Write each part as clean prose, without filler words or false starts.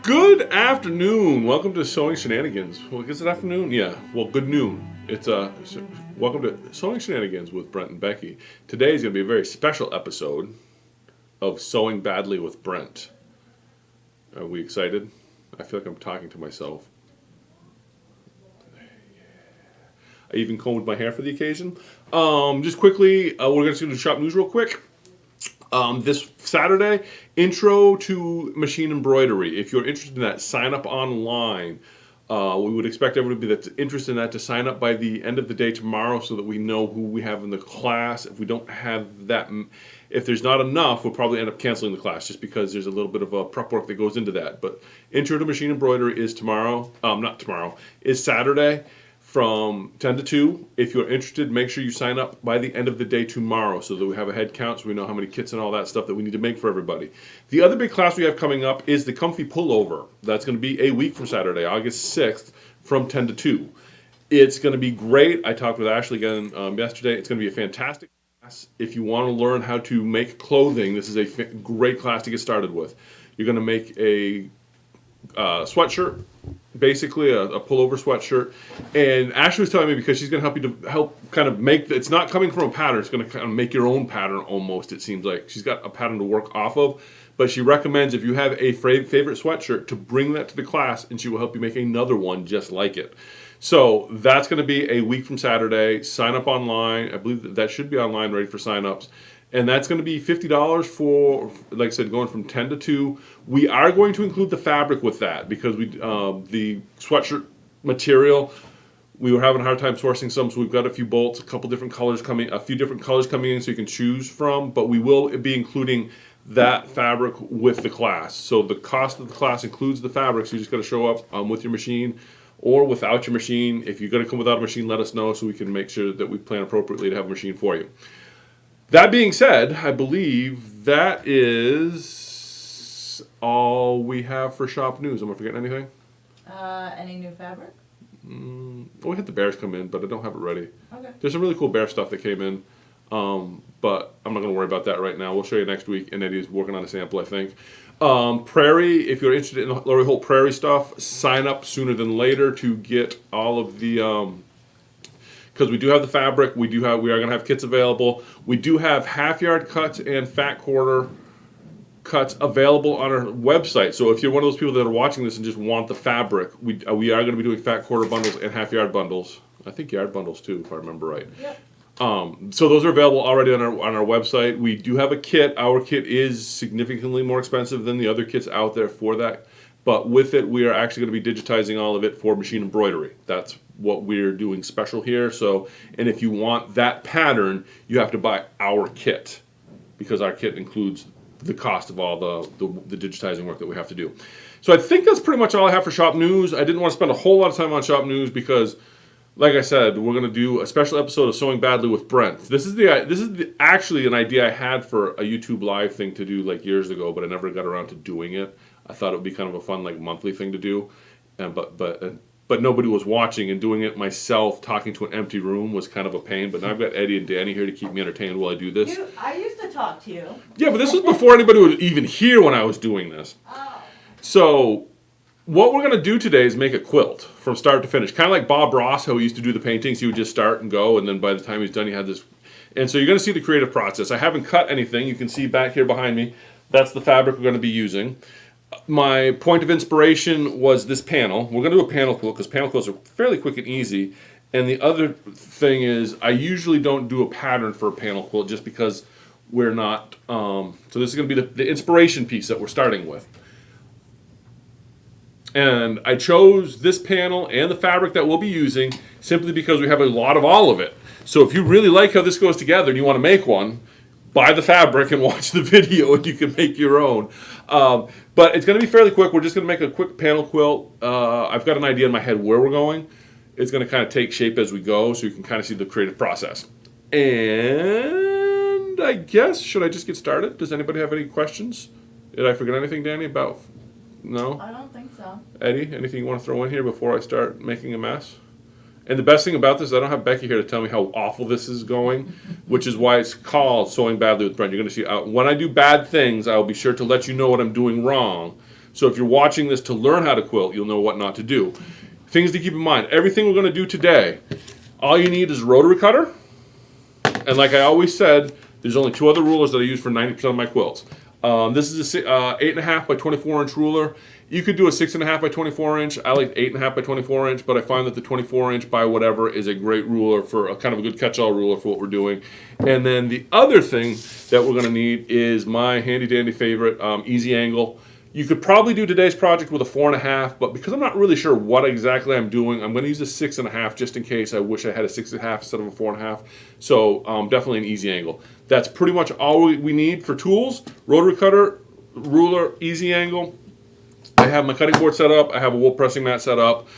Good afternoon. Welcome to Sewing Shenanigans. Well, is it afternoon? Yeah. Well, good noon. Welcome to Sewing Shenanigans with Brent and Becky. Today is going to be a very special episode of Sewing Badly with Brent. Are we excited? I feel like I'm talking to myself. I even combed my hair for the occasion. Just quickly, we're going to do shop news real quick. This Saturday, intro to machine embroidery. If you're interested in that, sign up online. We would expect everybody that's interested in that to sign up by the end of the day tomorrow so that we know who we have in the class. If we don't have that, if there's not enough, we'll probably end up canceling the class just because there's a little bit of a prep work that goes into that. But intro to machine embroidery is is Saturday from 10 to 2. If you're interested, make sure you sign up by the end of the day tomorrow so that we have a head count so we know how many kits and all that stuff that we need to make for everybody. The other big class we have coming up is the Comfy Pullover. That's going to be a week from Saturday, August 6th, from 10 to 2. It's going to be great. I talked with Ashley again yesterday. It's going to be a fantastic class. If you want to learn how to make clothing, this is a great class to get started with. You're going to make a sweatshirt, basically a pullover sweatshirt, and Ashley was telling me because she's going to help you to help kind of make it's not coming from a pattern, it's going to kind of make your own pattern almost. It seems like she's got a pattern to work off of, but she recommends if you have a favorite sweatshirt to bring that to the class and she will help you make another one just like it. So that's going to be a week from Saturday. Sign up online. I believe that should be online, ready for sign-ups. And that's going to be $50 for, like I said, going from 10 to 2. We are going to include the fabric with that because the sweatshirt material, we were having a hard time sourcing some, so we've got a few bolts, a few different colors coming in so you can choose from. But we will be including that fabric with the class. So the cost of the class includes the fabric, so you just got to show up with your machine or without your machine. If you're going to come without a machine, let us know so we can make sure that we plan appropriately to have a machine for you. That being said, I believe that is all we have for shop news. Am I forgetting anything? Any new fabric? We had the bears come in, but I don't have it ready. Okay. There's some really cool bear stuff that came in, but I'm not going to worry about that right now. We'll show you next week, and Eddie's working on a sample, I think. Prairie, if you're interested in Lori Holt Prairie stuff, sign up sooner than later to get all of the... because we do have the fabric, we are going to have kits available. We do have half-yard cuts and fat quarter cuts available on our website. So if you're one of those people that are watching this and just want the fabric, we are going to be doing fat quarter bundles and half-yard bundles. I think yard bundles too, if I remember right. Yep. So those are available already on our website. We do have a kit. Our kit is significantly more expensive than the other kits out there for that. But with it, we are actually going to be digitizing all of it for machine embroidery. That's what we're doing special here. So, and if you want that pattern, you have to buy our kit because our kit includes the cost of all the digitizing work that we have to do. So I think that's pretty much all I have for shop news. I didn't want to spend a whole lot of time on shop news because, like I said, we're going to do a special episode of Sewing Badly with Brent. This is actually an idea I had for a YouTube live thing to do like years ago, but I never got around to doing it. I thought it would be kind of a fun like monthly thing to do, but nobody was watching, and doing it myself, talking to an empty room, was kind of a pain. But now I've got Eddie and Danny here to keep me entertained while I do this. I used to talk to you. Yeah, but this was before anybody was even here when I was doing this. Oh. So what we're going to do today is make a quilt from start to finish. Kind of like Bob Ross, how he used to do the paintings. He would just start and go, and then by the time he's done, he had this. And so you're going to see the creative process. I haven't cut anything. You can see back here behind me. That's the fabric we're going to be using. My point of inspiration was this panel. We're going to do a panel quilt because panel quilts are fairly quick and easy. And the other thing is I usually don't do a pattern for a panel quilt just because we're not... so this is going to be the inspiration piece that we're starting with. And I chose this panel and the fabric that we'll be using simply because we have a lot of all of it. So if you really like how this goes together and you want to make one, buy the fabric and watch the video and you can make your own. But it's going to be fairly quick. We're just going to make a quick panel quilt. I've got an idea in my head where we're going. It's going to kind of take shape as we go so you can kind of see the creative process. And I guess, should I just get started? Does anybody have any questions? Did I forget anything, Danny, about... No? I don't think so. Eddie, anything you want to throw in here before I start making a mess? And the best thing about this is I don't have Becky here to tell me how awful this is going, which is why it's called Sewing Badly with Brent. You're going to see when I do bad things, I'll be sure to let you know what I'm doing wrong. So if you're watching this to learn how to quilt, you'll know what not to do. Things to keep in mind. Everything we're going to do today, all you need is a rotary cutter. And like I always said, there's only 2 other rulers that I use for 90% of my quilts. This is a 8.5 by 24 inch ruler. You could do a 6.5 by 24 inch. I like 8.5 by 24 inch, but I find that the 24 inch by whatever is a great ruler for a kind of a good catch-all ruler for what we're doing. And then the other thing that we're going to need is my handy dandy favorite, easy angle. You could probably do today's project with a 4.5, but because I'm not really sure what exactly I'm doing, I'm going to use a 6.5 just in case I wish I had a 6.5 instead of a 4.5. So definitely an easy angle. That's pretty much all we need for tools. Rotary cutter, ruler, easy angle. I have my cutting board set up. I have a wool pressing mat set up.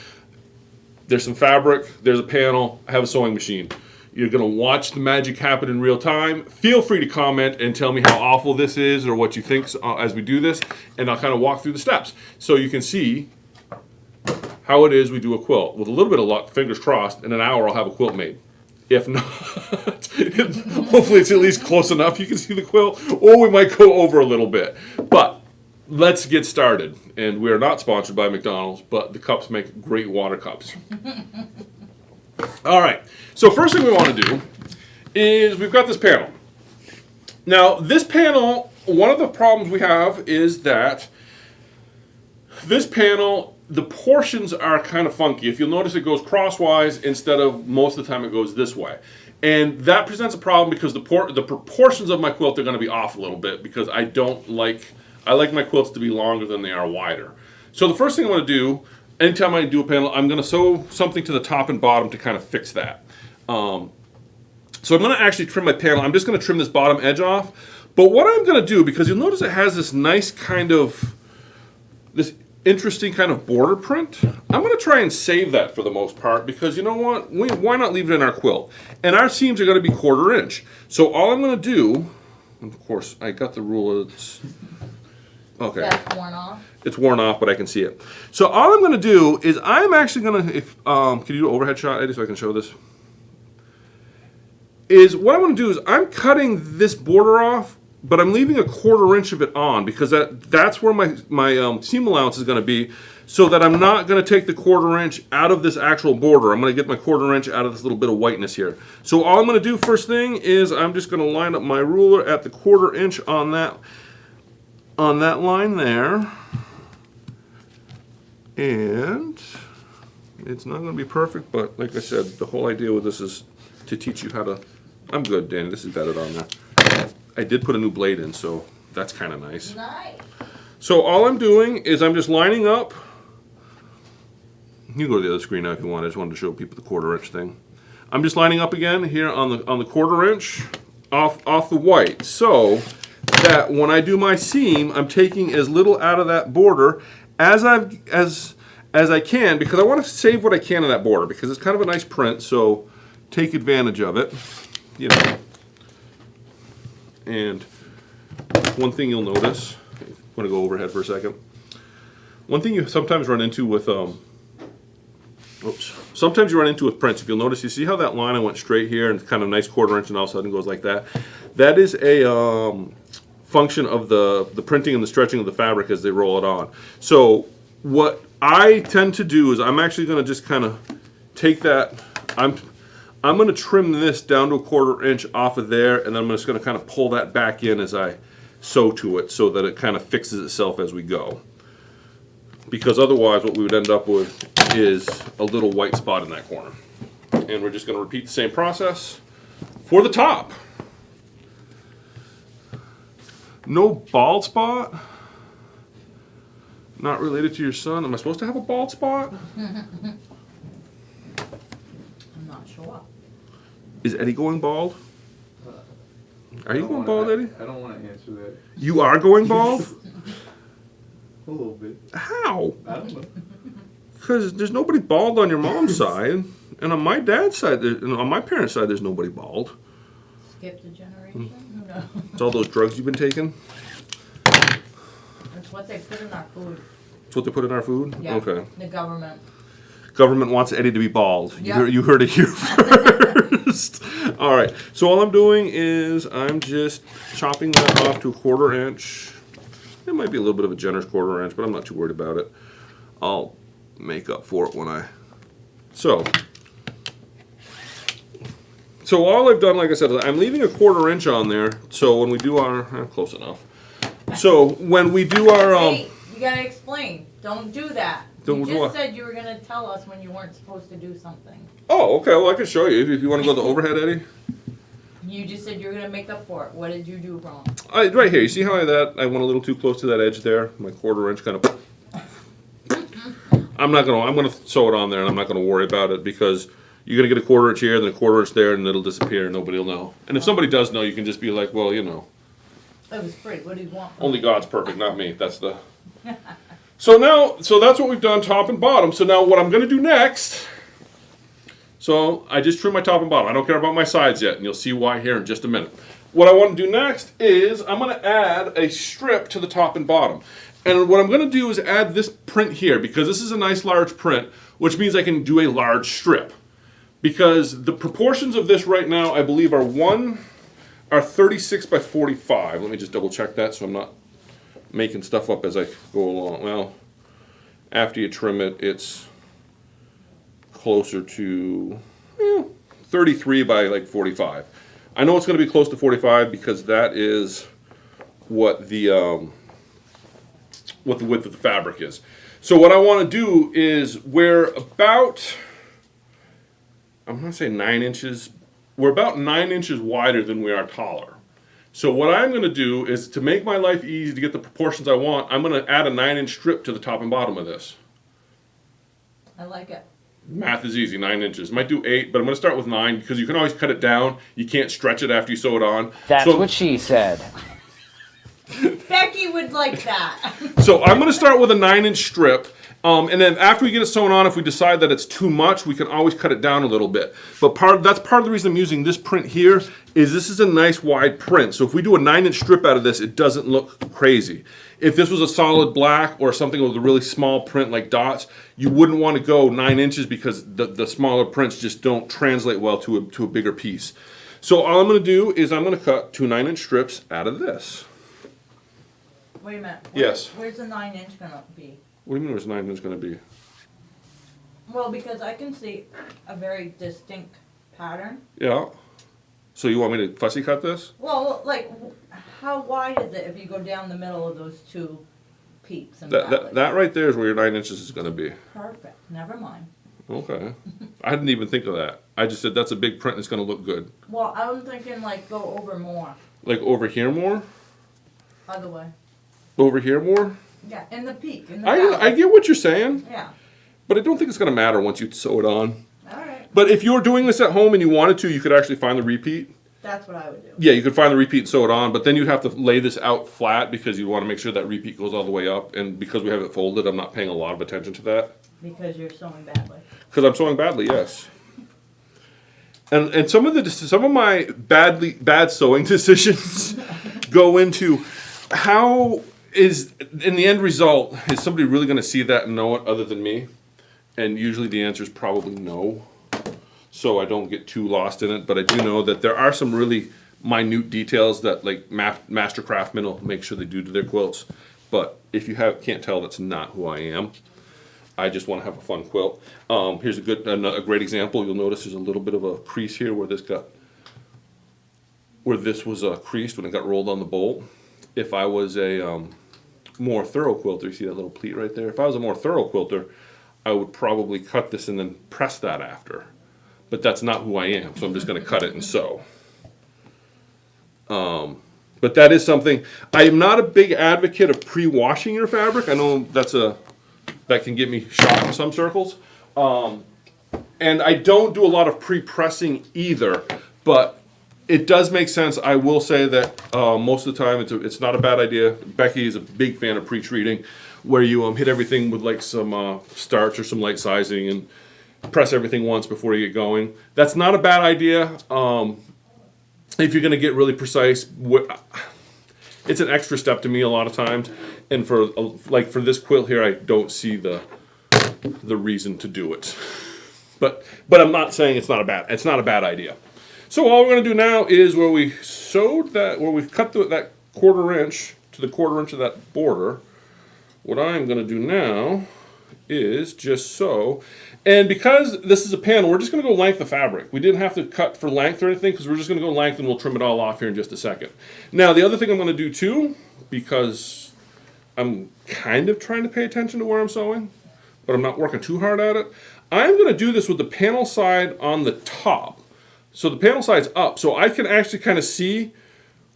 There's some fabric. There's a panel. I have a sewing machine. You're going to watch the magic happen in real time. Feel free to comment and tell me how awful this is or what you think as we do this, and I'll kind of walk through the steps so you can see how it is we do a quilt. With a little bit of luck, fingers crossed, in an hour I'll have a quilt made. If not, hopefully it's at least close enough you can see the quilt, or we might go over a little bit. But let's get started. And we are not sponsored by McDonald's, but the cups make great water cups. All right, so first thing we want to do is we've got this panel. Now, this panel, one of the problems we have is that this panel, the portions are kind of funky. If you'll notice, it goes crosswise instead of most of the time it goes this way. And that presents a problem because the proportions of my quilt are going to be off a little bit because I like my quilts to be longer than they are wider. So the first thing I'm going to do, anytime I do a panel, I'm going to sew something to the top and bottom to kind of fix that. So I'm going to actually trim my panel. I'm just going to trim this bottom edge off. But what I'm going to do, because you'll notice it has this nice kind of, this interesting kind of border print, I'm going to try and save that for the most part because you know what? Why not leave it in our quilt? And our seams are going to be 1/4 inch. So all I'm going to do, of course, I got the ruler. Okay. That's worn off. It's worn off, but I can see it. So all I'm going to do is I'm actually going to, can you do an overhead shot, Eddie, so I can show this? What I'm going to do is I'm cutting this border off, but I'm leaving a 1/4 inch of it on because that's where my seam allowance is going to be, so that I'm not going to take the 1/4 inch out of this actual border. I'm going to get my 1/4 inch out of this little bit of whiteness here. So all I'm going to do first thing is I'm just going to line up my ruler at the 1/4 inch on that line there. And it's not going to be perfect, but like I said, the whole idea with this is to teach you how to. I'm good, Danny. This is bedded on there. I did put a new blade in, so that's kind of nice. Nice. So all I'm doing is I'm just lining up. You can go to the other screen now if you want. I just wanted to show people the 1/4 inch thing. I'm just lining up again here on the 1/4 inch off the white, so that when I do my seam, I'm taking as little out of that border as I can, because I want to save what I can of that border because it's kind of a nice print. So take advantage of it, you know. And one thing you'll notice, I'm going to go overhead for a second. One thing you sometimes run into with sometimes you run into with prints. If you'll notice, you see how that line I went straight here and kind of nice 1/4 inch, and all of a sudden goes like that. That is a function of the printing and the stretching of the fabric as they roll it on. So what I tend to do is I'm actually going to just kind of take that. I'm going to trim this down to a 1/4 inch off of there, and then I'm just going to kind of pull that back in as I sew to it so that it kind of fixes itself as we go. Because otherwise what we would end up with is a little white spot in that corner. And we're just going to repeat the same process for the top. No bald spot? Not related to your son? Am I supposed to have a bald spot? I'm not sure. Is Eddie going bald? Are you going bald, Eddie? I don't want to answer that. You are going bald? A little bit. How? I don't know. Because there's nobody bald on your mom's side, and on my dad's side, on my parents' side, there's nobody bald. Skipped a generation? Who knows? It's all those drugs you've been taking? It's what they put in our food. It's what they put in our food? Yeah. Okay. The government. Government wants Eddie to be bald. Yep. You heard it here first. All right. So all I'm doing is I'm just chopping that off to a 1/4 inch It might be a little bit of a generous 1/4 inch, but I'm not too worried about it. I'll make up for it when I... So all I've done, like I said, is I'm leaving a 1/4 inch on there, so when we do our... close enough. So when we do our... Hey, you gotta explain. Don't do that. Don't You do just what? said you were gonna tell us when you weren't supposed to do something. Oh, okay, well I can show you if you want to go to the overhead, Eddie. You just said you were gonna make up for it. What did you do wrong? Right here, you see how I went a little too close to that edge there? My 1/4 inch kind of... I'm gonna sew it on there and I'm not gonna worry about it because you're gonna get a 1/4 inch here, then a 1/4 inch there, and it'll disappear and nobody will know. And if somebody does know, you can just be like, well, you know. It was free. What do you want? Only God's perfect, not me. That's the... So that's what we've done, top and bottom. So now what I'm gonna do next... So I just trimmed my top and bottom. I don't care about my sides yet, and you'll see why here in just a minute. What I want to do next is I'm going to add a strip to the top and bottom. And what I'm going to do is add this print here, because this is a nice large print, which means I can do a large strip. Because the proportions of this right now, I believe, are 36 by 45. Let me just double check that so I'm not making stuff up as I go along. Well, after you trim it, it's closer to 33 by like 45. I know it's going to be close to 45 because that is what the width of the fabric is. So what I want to do is we're about, I'm going to say 9 inches. We're about 9 inches wider than we are taller. So what I'm going to do is to make my life easy to get the proportions I want, I'm going to add a 9-inch strip to the top and bottom of this. I like it. Math is easy, 9 inches. Might do 8, but I'm going to start with 9 because you can always cut it down. You can't stretch it after you sew it on. That's what she said. Becky would like that. So I'm going to start with a 9-inch strip. And then after we get it sewn on, if we decide that it's too much, we can always cut it down a little bit. But that's part of the reason I'm using this print here is this is a nice wide print. So if we do a 9-inch strip out of this, it doesn't look crazy. If this was a solid black or something with a really small print like dots, you wouldn't want to go 9 inches because the smaller prints just don't translate well to a bigger piece. So all I'm going to do is I'm going to cut 2 9-inch strips out of this. Wait a minute. Yes. Where's the 9-inch gonna be? What do you mean where's 9 inch going to be? Well, because I can see a very distinct pattern. Yeah. So you want me to fussy cut this? Well, like, how wide is it if you go down the middle of those two peaks and That right there is where your 9 inches is going to be. Perfect. Never mind. Okay. I didn't even think of that. I just said that's a big print and it's going to look good. Well, I'm thinking like go over more. Like over here more? Other way. Over here more? Yeah, in the peak. In the I valley. get what you're saying, Yeah. but I don't think it's going to matter once you sew it on. All right. But if you're doing this at home and you wanted to, you could actually find the repeat. That's what I would do. Yeah, you could find the repeat and sew it on, but then you'd have to lay this out flat because you want to make sure that repeat goes all the way up. And because we have it folded, I'm not paying a lot of attention to that. Because you're sewing badly. Because I'm sewing badly, yes. And some of my bad sewing decisions go into how is in the end result, is somebody really going to see that and know it other than me? And usually the answer is probably no. So I don't get too lost in it, but I do know that there are some really minute details that like master craftsmen will make sure they do to their quilts. But if you can't tell, that's not who I am. I just want to have a fun quilt. Here's a great example. You'll notice there's a little bit of a crease here where this was creased when it got rolled on the bolt. If I was a more thorough quilter, you see that little pleat right there? If I was a more thorough quilter, I would probably cut this and then press that after. But that's not who I am, so I'm just going to cut it and sew. But that is something. I am not a big advocate of pre-washing your fabric. I know that can get me shot in some circles. And I don't do a lot of pre-pressing either, but it does make sense. I will say that most of the time it's not a bad idea. Becky is a big fan of pre-treating, where you hit everything with like some starch or some light sizing and press everything once before you get going. That's not a bad idea. If you're going to get really precise, it's an extra step to me a lot of times. And for this quilt here, I don't see the reason to do it. But I'm not saying it's not a bad idea. So all we're going to do now is where we cut that 1/4 inch to the 1/4 inch of that border, what I'm going to do now is just sew. And because this is a panel, we're just going to go length of fabric. We didn't have to cut for length or anything because we're just going to go length and we'll trim it all off here in just a second. Now, the other thing I'm going to do too, because I'm kind of trying to pay attention to where I'm sewing, but I'm not working too hard at it, I'm going to do this with the panel side on the top. So the panel side's up, so I can actually kind of see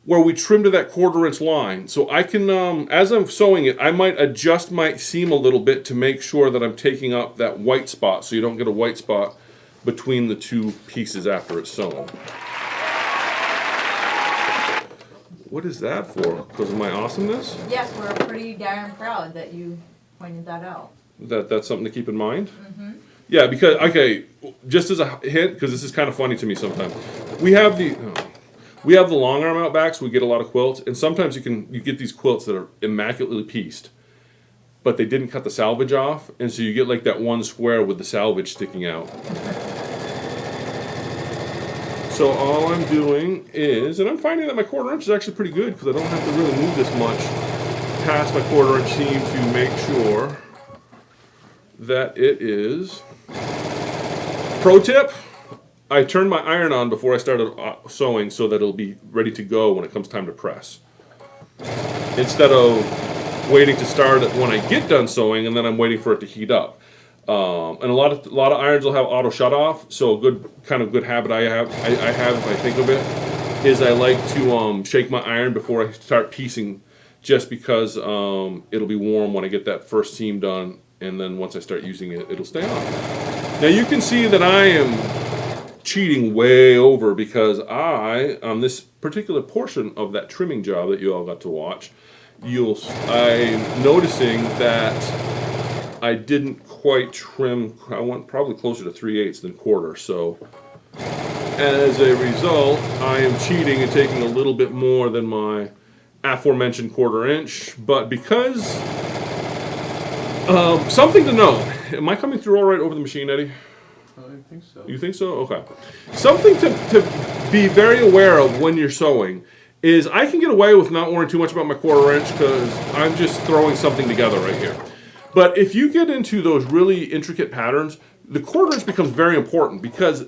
where we trimmed to that 1/4 inch line. So I can, as I'm sewing it, I might adjust my seam a little bit to make sure that I'm taking up that white spot so you don't get a white spot between the two pieces after it's sewn. What is that for? Because of my awesomeness? Yes, we're pretty darn proud that you pointed that out. That's something to keep in mind? Yeah, because, okay, just as a hint, because this is kind of funny to me sometimes. We have the long arm out back, so we get a lot of quilts, and sometimes you get these quilts that are immaculately pieced, but they didn't cut the salvage off, and so you get like that one square with the salvage sticking out. So all I'm doing is, and I'm finding that my 1/4 inch is actually pretty good because I don't have to really move this much past my 1/4 inch seam to make sure that it is. Pro tip, I turned my iron on before I started sewing so that it'll be ready to go when it comes time to press. Instead of waiting to start it when I get done sewing and then I'm waiting for it to heat up. And a lot of irons will have auto shut off, so a good habit I have if I think of it, is I like to shake my iron before I start piecing, just because it'll be warm when I get that first seam done, and then once I start using it, it'll stay on. Now you can see that I am cheating way over because on this particular portion of that trimming job that you all got to watch, I'm noticing that I didn't quite trim. I went probably closer to 3/8 than 1/4. So as a result, I am cheating and taking a little bit more than my aforementioned 1/4 inch. But because something to note, am I coming through all right over the machine, Eddie? I think so. You think so? Okay. Something to be very aware of when you're sewing is I can get away with not worrying too much about my 1/4 inch because I'm just throwing something together right here. But if you get into those really intricate patterns, the 1/4 inch becomes very important because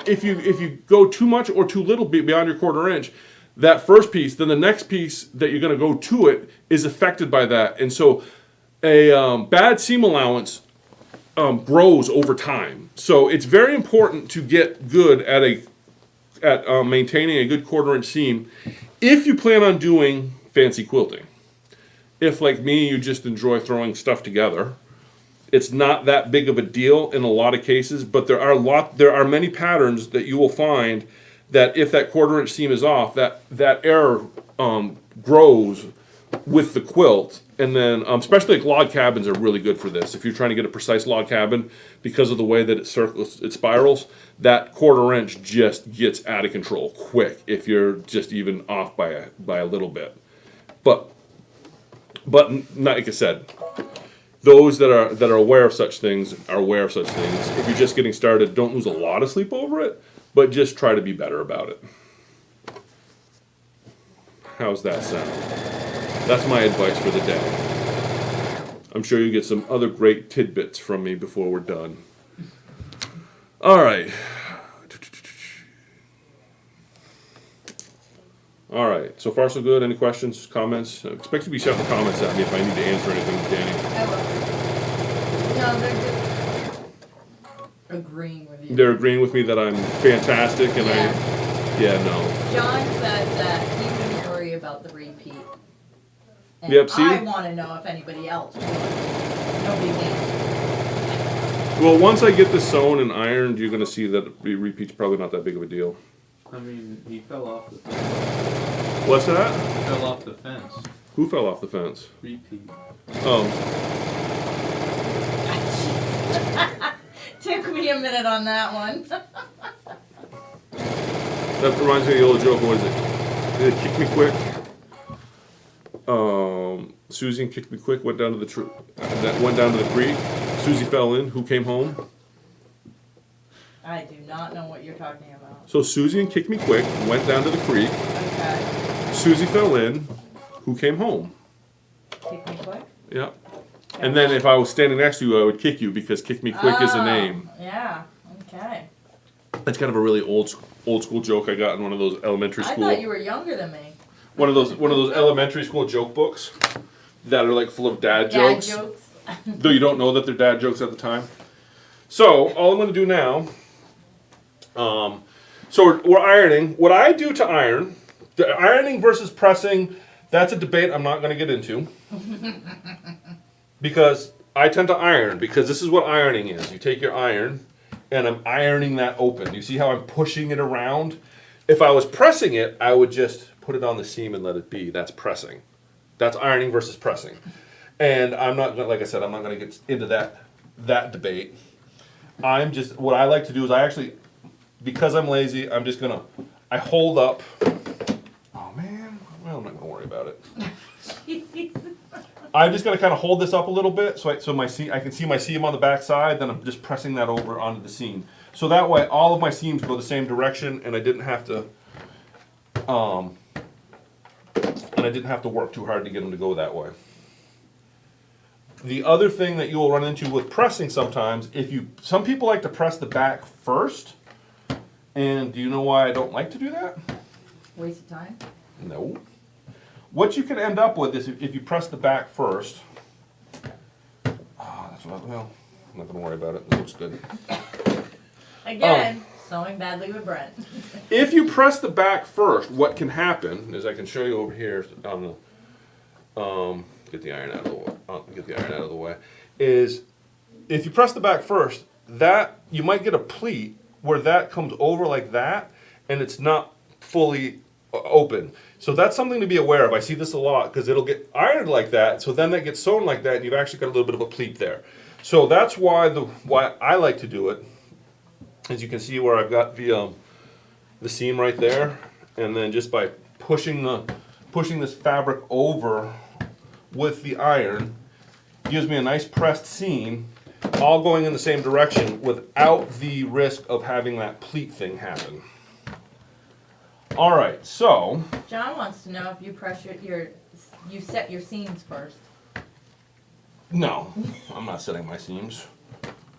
if you go too much or too little beyond your 1/4 inch, that first piece, then the next piece that you're going to go to it is affected by that. And so a bad seam allowance grows over time. So it's very important to get good at maintaining a good 1/4 inch seam if you plan on doing fancy quilting. If, like me, you just enjoy throwing stuff together, it's not that big of a deal in a lot of cases, but there are many patterns that you will find that if that 1/4 inch seam is off, that error grows with the quilt. And then, especially like log cabins are really good for this. If you're trying to get a precise log cabin, because of the way that it spirals, that 1/4 inch just gets out of control quick if you're just even off by a little bit. But like I said, those that are aware of such things are aware of such things. If you're just getting started, don't lose a lot of sleep over it, but just try to be better about it. How's that sound? That's my advice for the day. I'm sure you'll get some other great tidbits from me before we're done. All right. All right, so far so good. Any questions, comments? Expect to be shouting comments at me if I need to answer anything, Danny. I will. No, they're just agreeing with you. They're agreeing with me that I'm fantastic, and no. John said that he wouldn't worry about the repeat. And Yep, see? I want to know if anybody else would. No big deal. Well, once I get this sewn and ironed, you're going to see that repeat's probably not that big of a deal. I mean, he fell off the fence. What's that? He fell off the fence. Who fell off the fence? Repeat. Oh. Took me a minute on that one. That reminds me of the old joke. What is it? Did it kick me quick? Susie kicked me quick. Went down to the creek. Susie fell in. Who came home? I do not know what you're talking about. So Susie and Kick Me Quick went down to the creek. Okay. Susie fell in. who came home. Kick me quick? Yeah. And then if I was standing next to you, I would kick you because Kick Me Quick is a name. Yeah, okay. That's kind of a really old school joke I got in one of those elementary I school. thought you were younger than me. One of those elementary school joke books that are like full of dad jokes. Dad jokes. Though you don't know that they're dad jokes at the time. So all I'm going to do now, so we're ironing. What I do to iron, the ironing versus pressing, that's a debate I'm not going to get into. Because I tend to iron, because this is what ironing is. You take your iron, and I'm ironing that open. You see how I'm pushing it around? If I was pressing it, I would just put it on the seam and let it be. That's pressing. That's ironing versus pressing. And I'm not, like I said, I'm not going to get into that debate. What I like to do is I actually, because I'm lazy, I'm just going to, I hold up. Oh man, well, I'm not going to worry about it. I'm just going to kind of hold this up a little bit so I can see my seam on the back side, then I'm just pressing that over onto the seam. So that way all of my seams go the same direction and I didn't have to work too hard to get them to go that way. The other thing that you will run into with pressing sometimes, some people like to press the back first, and do you know why I don't like to do that? Waste of time? No. What you can end up with is if you press the back first, I'm not going to worry about it. It looks good. Again, sewing badly with Brent. If you press the back first, what can happen is I can show you over here on the get the iron out of the way. Is if you press the back first, that you might get a pleat where that comes over like that, and it's not fully open. So that's something to be aware of. I see this a lot because it'll get ironed like that. So then that gets sewn like that, and you've actually got a little bit of a pleat there. So that's why I like to do it. As you can see where I've got the seam right there, and then just by pushing this fabric over with the iron, gives me a nice pressed seam, all going in the same direction without the risk of having that pleat thing happen. All right, so John wants to know if you you set your seams first. no, I'm not setting my seams.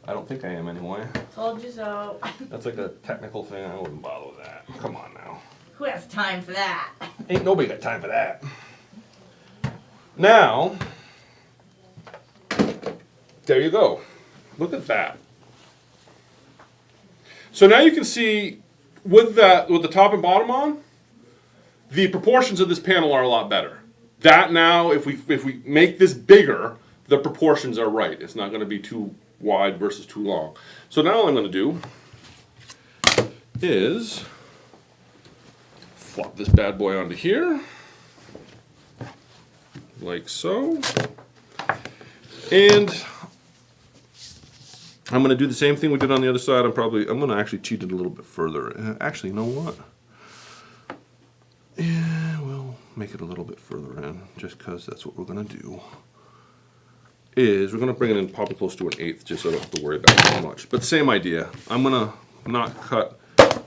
I don't think I am anyway. Told you so. That's like a technical thing. I wouldn't bother with that. Come on now. Who has time for that? Ain't nobody got time for that. Now, there you go. Look at that. So now you can see with the top and bottom on, the proportions of this panel are a lot better. That now, if we make this bigger, the proportions are right. It's not going to be too wide versus too long. So now all I'm going to do is flop this bad boy onto here, like so. And I'm going to do the same thing we did on the other side. I'm going to actually cheat it a little bit further. Actually, you know what? Yeah, we'll make it a little bit further in, just because that's what we're going to do. We're going to bring it in probably close to 1/8, just so I don't have to worry about it too much. But same idea. I'm going to not cut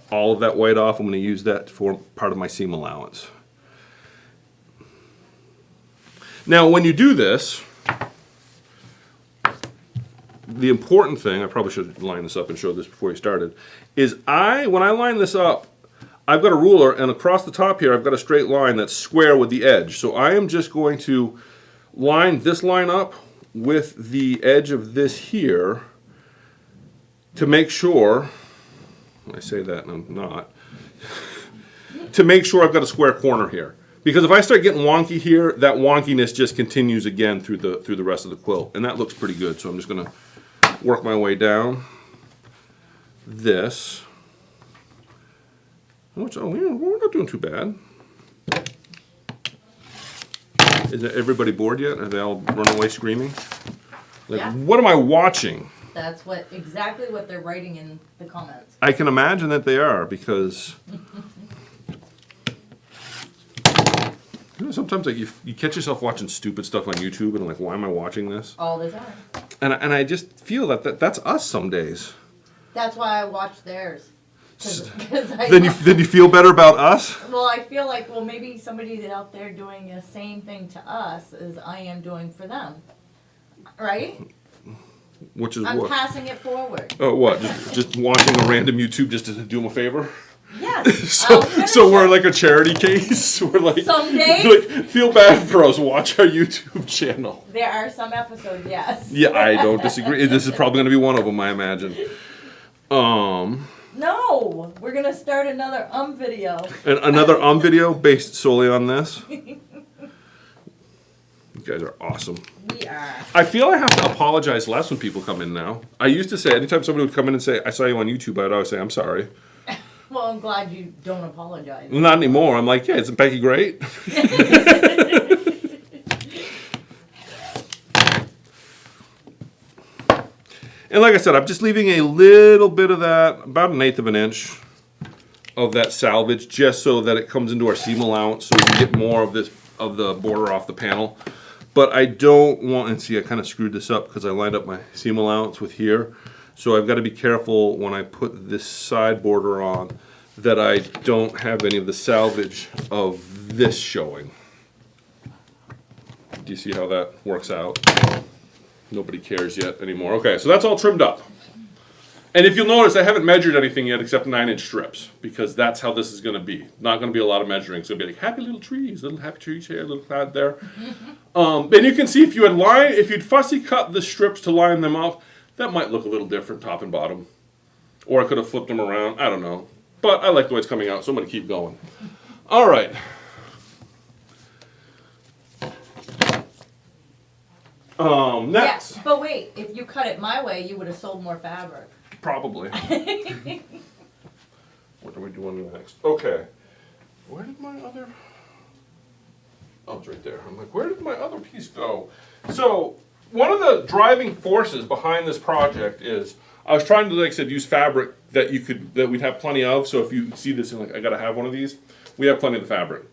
all of that white off. I'm going to use that for part of my seam allowance. Now, when you do this, the important thing, I probably should line this up and show this before you started, is when I line this up, I've got a ruler, and across the top here, I've got a straight line that's square with the edge. So I am just going to line this line up with the edge of this here to make sure, I say that and I'm not, to make sure I've got a square corner here. Because if I start getting wonky here, that wonkiness just continues again through the rest of the quilt. And that looks pretty good, so I'm just going to work my way down this. Oh, yeah, we're not doing too bad. Is everybody bored yet? Are they all run away screaming? Like, Yeah. What am I watching? That's exactly what they're writing in the comments. I can imagine that they are, because sometimes like you catch yourself watching stupid stuff on YouTube and like, why am I watching this? All the time. And I just feel that's us some days. That's why I watch theirs. 'Cause I, Then you feel better about us? well, I feel like, well, maybe somebody's out there doing the same thing to us as I am doing for them, right? Which is I'm what? passing it forward. Oh, what? Just watching a random YouTube just to do them a favor? Yes. So we're like a charity case. We're like, Someday. like, feel bad for us. Watch our YouTube channel. There are some episodes, yes. Yeah, I don't disagree. This is probably going to be one of them, I imagine. No, we're gonna start another video. And another video based solely on this. You guys are awesome. We are. I feel I have to apologize less when people come in now. I used to say, anytime somebody would come in and say, I saw you on YouTube, I'd always say, I'm sorry. Well, I'm glad you don't apologize. Not anymore. I'm like, yeah, isn't Becky great? And like I said, I'm just leaving a little bit of that, about 1/8 of an inch of that salvage, just so that it comes into our seam allowance, so we can get more of this, of the border off the panel. But I don't want, and see, I kind of screwed this up because I lined up my seam allowance with here. So I've got to be careful when I put this side border on that I don't have any of the salvage of this showing. Do you see how that works out? Nobody cares yet anymore. Okay, so that's all trimmed up. And if you'll notice, I haven't measured anything yet except 9-inch strips, because that's how this is going to be. Not going to be a lot of measuring. It's going to be like happy little trees, little happy trees here, little cloud there. And you can see if you'd fussy cut the strips to line them up, that might look a little different, top and bottom. Or I could have flipped them around. I don't know. But I like the way it's coming out, so I'm going to keep going. All right. Next. Yeah, but wait, if you cut it my way, you would have sold more fabric. Probably. What are we doing next? Okay. Where did my other... Oh, it's right there. I'm like, where did my other piece go? So, one of the driving forces behind this project is I was trying to, like I said, use fabric that we'd have plenty of. So if you see this and like, I gotta have one of these, we have plenty of the fabric.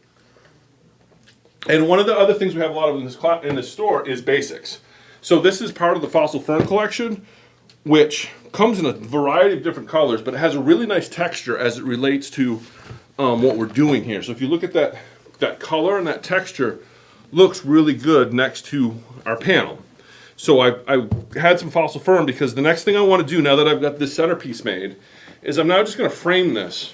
And one of the other things we have a lot of in this store is basics. So this is part of the Fossil Fern collection, which comes in a variety of different colors, but it has a really nice texture as it relates to what we're doing here. So if you look at that color and that texture, looks really good next to our panel. So I had some Fossil Fern because the next thing I want to do now that I've got this centerpiece made is I'm now just going to frame this.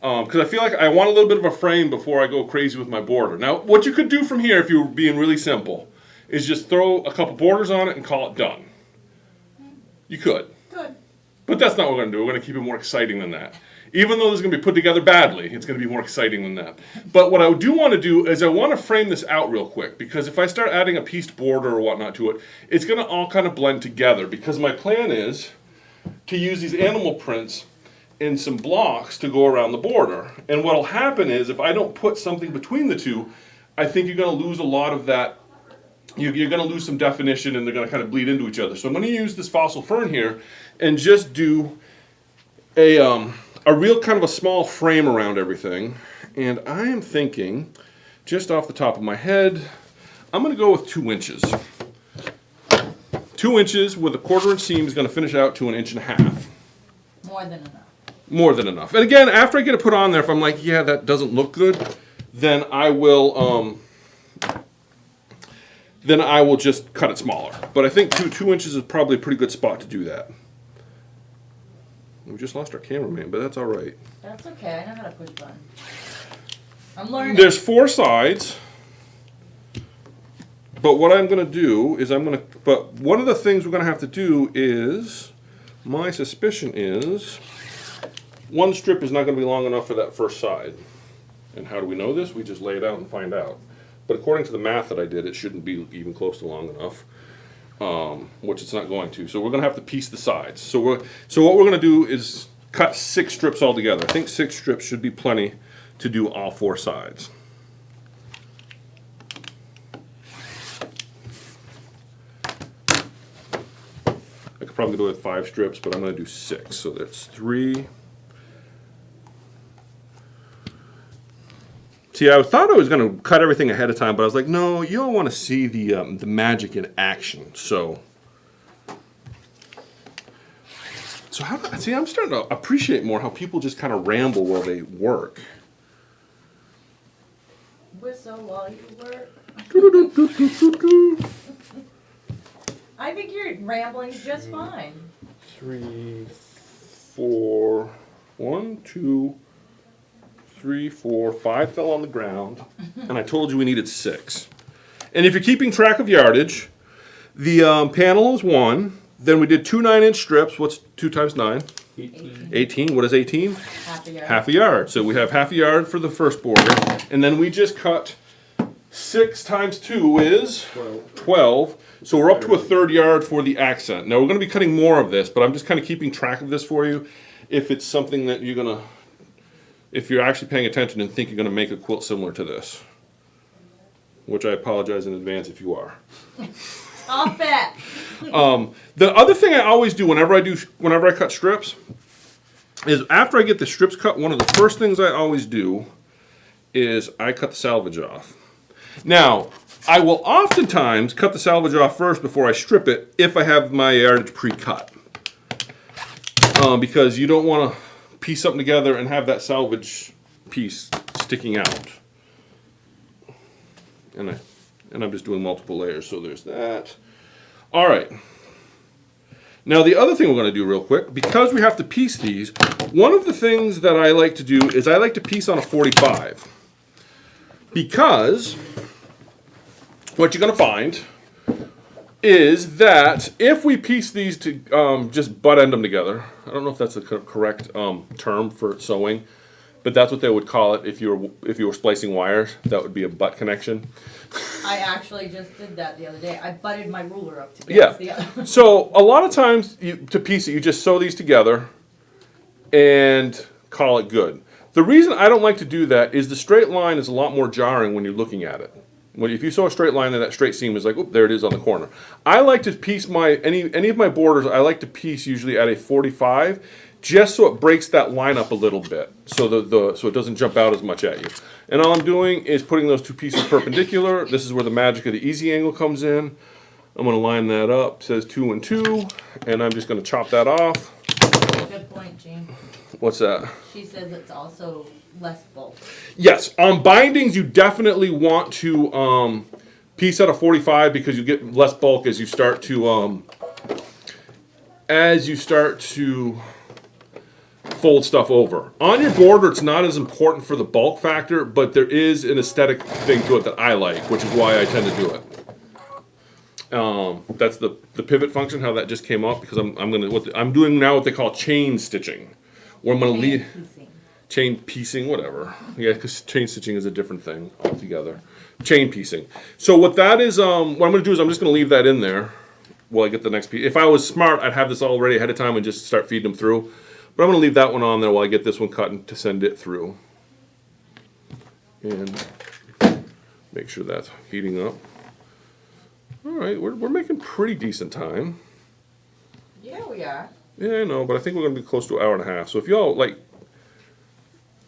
Because I feel like I want a little bit of a frame before I go crazy with my border. Now, what you could do from here, if you were being really simple, is just throw a couple borders on it and call it done. You could. Good. But that's not what we're going to do. We're going to keep it more exciting than that. Even though this is going to be put together badly, it's going to be more exciting than that. But what I do want to do is I want to frame this out real quick, because if I start adding a pieced border or whatnot to it, it's going to all kind of blend together, because my plan is to use these animal prints in some blocks to go around the border. And what'll happen is if I don't put something between the two, I think you're going to lose a lot of that. You're going to lose some definition, and they're going to kind of bleed into each other. So I'm going to use this Fossil Fern here and just do a real kind of a small frame around everything. And I am thinking, just off the top of my head, I'm going to go with 2 inches. 2 inches with a 1/4 inch seam is going to finish out to 1.5 inches. More than enough. More than enough. And again, after I get it put on there, if I'm like, yeah, that doesn't look good, then I will just cut it smaller. But I think 2 inches is probably a pretty good spot to do that. We just lost our cameraman, but that's all right. That's okay. I know how to push buttons. I'm learning. There's 4 sides. But what I'm going to do is but one of the things we're going to have to do is, my suspicion is, 1 strip is not going to be long enough for that first side. And how do we know this? We just lay it out and find out. But according to the math that I did, it shouldn't be even close to long enough, which it's not going to. So we're going to have to piece the sides. So what we're going to do is cut 6 strips altogether. I think 6 strips should be plenty to do all 4 sides. I could probably do it with 5 strips, but I'm going to do 6. So that's 3. See, I thought I was going to cut everything ahead of time, but I was like, no, you don't want to see the magic in action. So So see, I'm starting to appreciate more how people just kind of ramble while they work. Whistle while you work. I think you're rambling just fine. 3, 4, 1, 2, 3, 4, 5 fell on the ground, and I told you we needed 6. And if you're keeping track of yardage, the panel is 1. Then we did 2 9-inch strips. What's 2 times 9? 18. What is 18? Half a yard. Half a yard. So we have half a yard for the first border, and then we just cut 6 times 2 is 12. So we're up to a 1/3 yard for the accent. Now we're going to be cutting more of this, but I'm just kind of keeping track of this for you. If it's something that you're going to, if you're actually paying attention and think you're going to make a quilt similar to this, which I apologize in advance if you are. Stop it. The other thing I always do whenever I cut strips is after I get the strips cut, one of the first things I always do is I cut the salvage off. Now, I will oftentimes cut the salvage off first before I strip it if I have my yardage pre-cut. Because you don't want to piece something together and have that salvage piece sticking out. And I'm just doing multiple layers, so there's that. All right. Now the other thing we're going to do real quick, because we have to piece these, one of the things that I like to do is I like to piece on a 45. Because what you're going to find is that if we piece these to just butt end them together, I don't know if that's the correct term for sewing, but that's what they would call it if you were splicing wires. That would be a butt connection. I actually just did that the other day. I butted my ruler up to Yeah. the other. So a lot of times to piece it, you just sew these together and call it good. The reason I don't like to do that is the straight line is a lot more jarring when you're looking at it. If you sew a straight line, then that straight seam is like, oop, there it is on the corner. I like to piece any of my borders. I like to piece usually at a 45, just so it breaks that line up a little bit, so so it doesn't jump out as much at you. And all I'm doing is putting those 2 pieces perpendicular. This is where the magic of the easy angle comes in. I'm going to line that up. It says 2 and 2, and I'm just going to chop that off. Good point, Jean. What's that? She says it's also less bulk. Yes, on bindings you definitely want to piece at a 45 because you get less bulk as you start to fold stuff over. On your border, it's not as important for the bulk factor, but there is an aesthetic thing to it that I like, which is why I tend to do it. That's the pivot function, how that just came up, because I'm doing now what they call chain stitching, where I'm going to leave chain piecing, whatever. Yeah, because chain stitching is a different thing altogether. Chain piecing. So what that is, what I'm going to do is I'm just going to leave that in there while I get the next piece. If I was smart, I'd have this all ready ahead of time and just start feeding them through. But I'm going to leave that one on there while I get this one cut and to send it through. And make sure that's heating up. All right, we're making pretty decent time. Yeah, we are. Yeah, I know, but I think we're going to be close to an hour and a half. So if y'all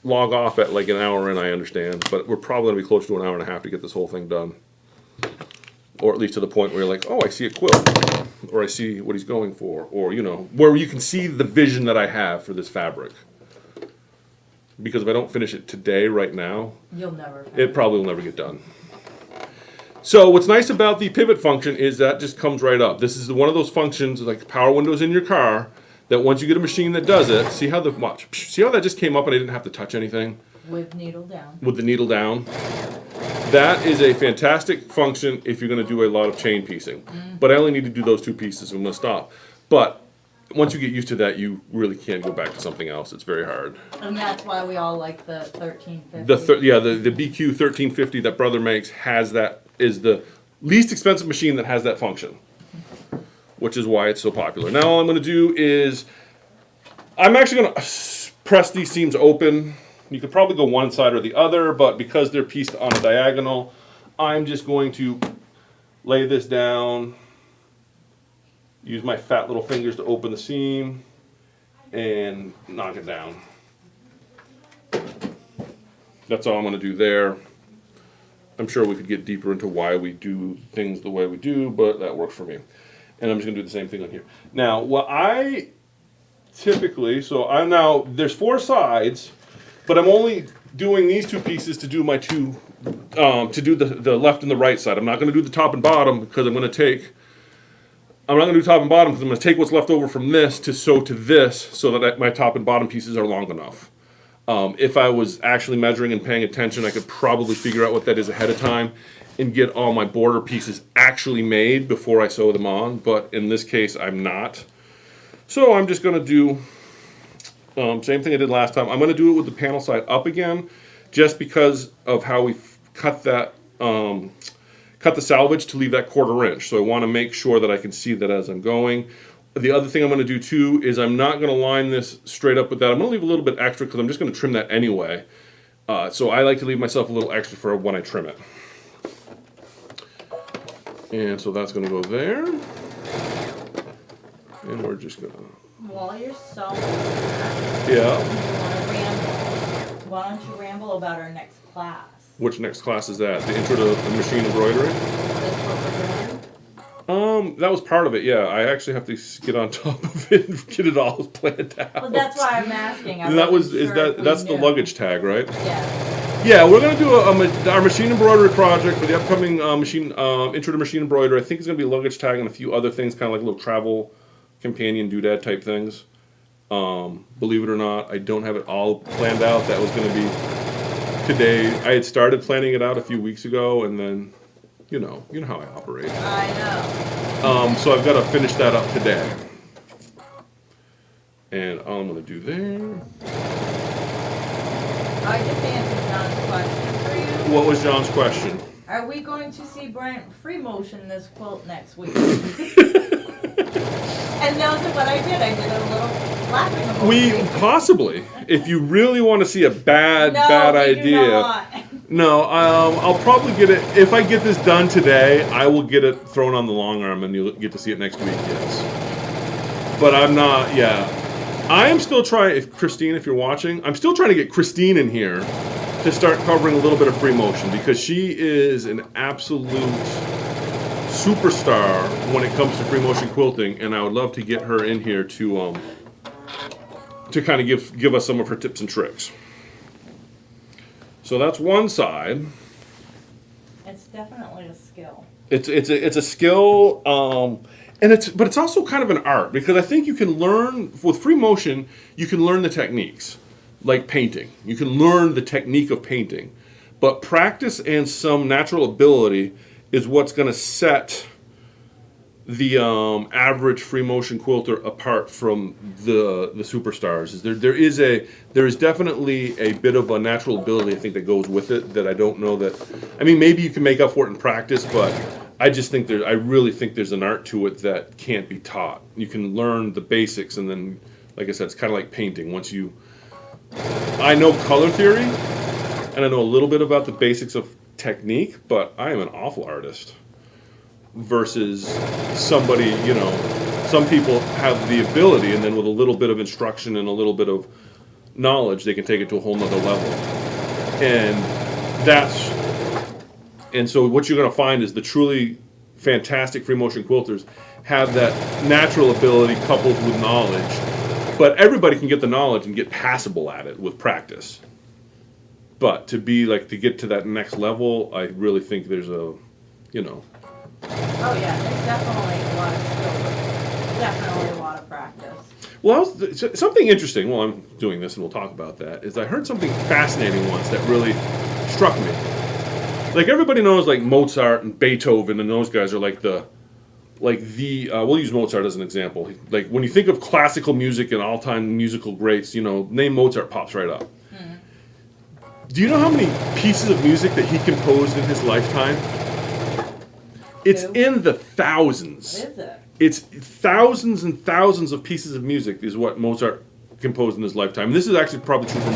log off at like an hour in, I understand. But we're probably going to be close to an hour and a half to get this whole thing done. Or at least to the point where you're like, oh, I see a quilt. Or I see what he's going for. Or, where you can see the vision that I have for this fabric. Because if I don't finish it today, right now, You'll never. it probably will never get done. So what's nice about the pivot function is that just comes right up. This is one of those functions, like power windows in your car, that once you get a machine that does it, see how that just came up and I didn't have to touch anything? With needle down. With the needle down. That is a fantastic function if you're going to do a lot of chain piecing. But I only need to do those 2 pieces and I'm going to stop. But once you get used to that, you really can't go back to something else. It's very hard. And that's why we all like the 1350. The BQ 1350 that Brother makes is the least expensive machine that has that function, which is why it's so popular. Now all I'm going to do is I'm actually going to press these seams open. You could probably go one side or the other, but because they're pieced on a diagonal, I'm just going to lay this down, use my fat little fingers to open the seam, and knock it down. That's all I'm going to do there. I'm sure we could get deeper into why we do things the way we do, but that works for me. And I'm just going to do the same thing on here. Now, what I typically, so I'm now, there's 4 sides, but I'm only doing these 2 pieces to do my 2, to do the left and the right side. I'm not going to do the top and bottom because I'm not going to do top and bottom because I'm going to take what's left over from this to sew to this so that my top and bottom pieces are long enough. If I was actually measuring and paying attention, I could probably figure out what that is ahead of time and get all my border pieces actually made before I sew them on. But in this case, I'm not. So I'm just going to do same thing I did last time. I'm going to do it with the panel side up again, just because of how we cut that, cut the salvage to leave that 1/4 inch. So I want to make sure that I can see that as I'm going. The other thing I'm going to do too is I'm not going to line this straight up with that. I'm going to leave a little bit extra because I'm just going to trim that anyway. So I like to leave myself a little extra for when I trim it. And so that's going to go there. And we're just going to... While you're sewing, Yeah. why don't you ramble about our next class? Which next class is that? The Intro to Machine Embroidery? That's what we're doing? That was part of it, yeah. I actually have to get on top of it and get it all planned out. Well, that's why I'm asking. And that's the luggage tag, right? Yeah. Yeah, we're gonna do our machine embroidery project for the upcoming Intro to Machine Embroidery. I think it's gonna be a luggage tag and a few other things, kind of like little travel companion doodad type things. Believe it or not, I don't have it all planned out. That was gonna be today. I had started planning it out a few weeks ago, and then you know how I operate. I know. So I've got to finish that up today. And all I'm going to do there. I just answered John's question for you. What was John's question? Are we going to see Brent free motion this quilt next week? And notice what I did. I did a little laughing emoji. Possibly, if you really want to see a bad idea. Do not. No, I'll probably get it. If I get this done today, I will get it thrown on the long arm and you'll get to see it next week, yes. But I'm not, yeah. I am still trying, if you're watching, I'm still trying to get Christine in here to start covering a little bit of free motion because she is an absolute superstar when it comes to free motion quilting, and I would love to get her in here to kind of give us some of her tips and tricks. So that's one side. It's definitely a skill. It's a skill, but it's also kind of an art because I think you can learn with free motion. You can learn the techniques, like painting. You can learn the technique of painting, but practice and some natural ability is what's going to set the average free motion quilter apart from the superstars. There is definitely a bit of a natural ability I think that goes with it that I don't know that. I mean, maybe you can make up for it in practice, but I really think there's an art to it that can't be taught. You can learn the basics, and then, like I said, it's kind of like painting. I know color theory, and I know a little bit about the basics of technique, but I am an awful artist. Versus somebody, some people have the ability, and then with a little bit of instruction and a little bit of knowledge, they can take it to a whole nother level. And so what you're going to find is the truly fantastic free motion quilters have that natural ability coupled with knowledge, but everybody can get the knowledge and get passable at it with practice. But to get to that next level, I really think there's Oh yeah, there's definitely a lot of skill. Definitely a lot of practice. Well, something interesting, while I'm doing this, and we'll talk about that, is I heard something fascinating once that really struck me. Like, everybody knows, like, Mozart and Beethoven, and those guys are we'll use Mozart as an example. Like, when you think of classical music and all-time musical greats, name Mozart pops right up. Mm-hmm. Do you know how many pieces of music that he composed in his lifetime? It's in the thousands. What is it? It's thousands and thousands of pieces of music is what Mozart composed in his lifetime. And this is actually probably true for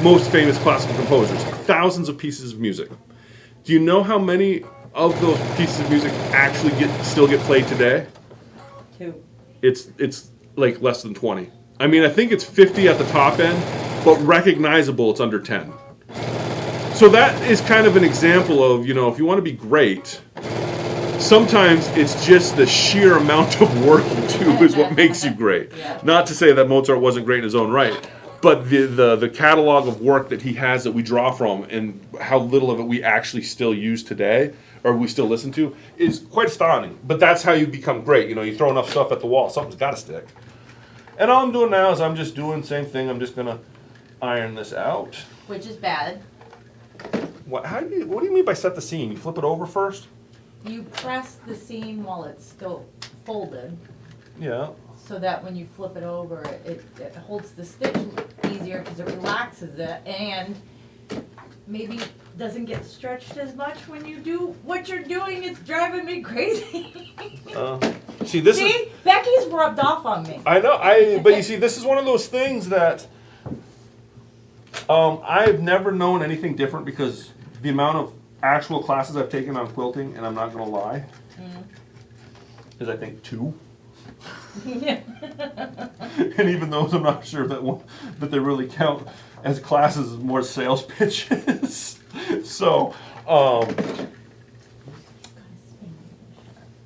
most famous classical composers. Thousands of pieces of music. Do you know how many of those pieces of music actually still get played today? 2. It's like less than 20. I mean, I think it's 50 at the top end, but recognizable, it's under 10. So that is kind of an example of, if you want to be great, sometimes it's just the sheer amount of work you do is what makes you great. Yeah. Not to say that Mozart wasn't great in his own right, but the catalog of work that he has that we draw from and how little of it we actually still use today or we still listen to is quite astounding. But that's how you become great. You know, you throw enough stuff at the wall, something's got to stick. And all I'm doing now is I'm just doing the same thing. I'm just gonna iron this out. Which is bad. What do you mean by set the seam? You flip it over first? You press the seam while it's still folded, Yeah. so that when you flip it over, it holds the stitch easier because it relaxes it and maybe doesn't get stretched as much when you do what you're doing. It's driving me crazy. See, this is. See, Becky's rubbed off on me. I know. But you see, this is one of those things that I've never known anything different because the amount of actual classes I've taken on quilting, and I'm not gonna lie, is I think 2. And even those, I'm not sure that they really count as classes, as more sales pitches. So,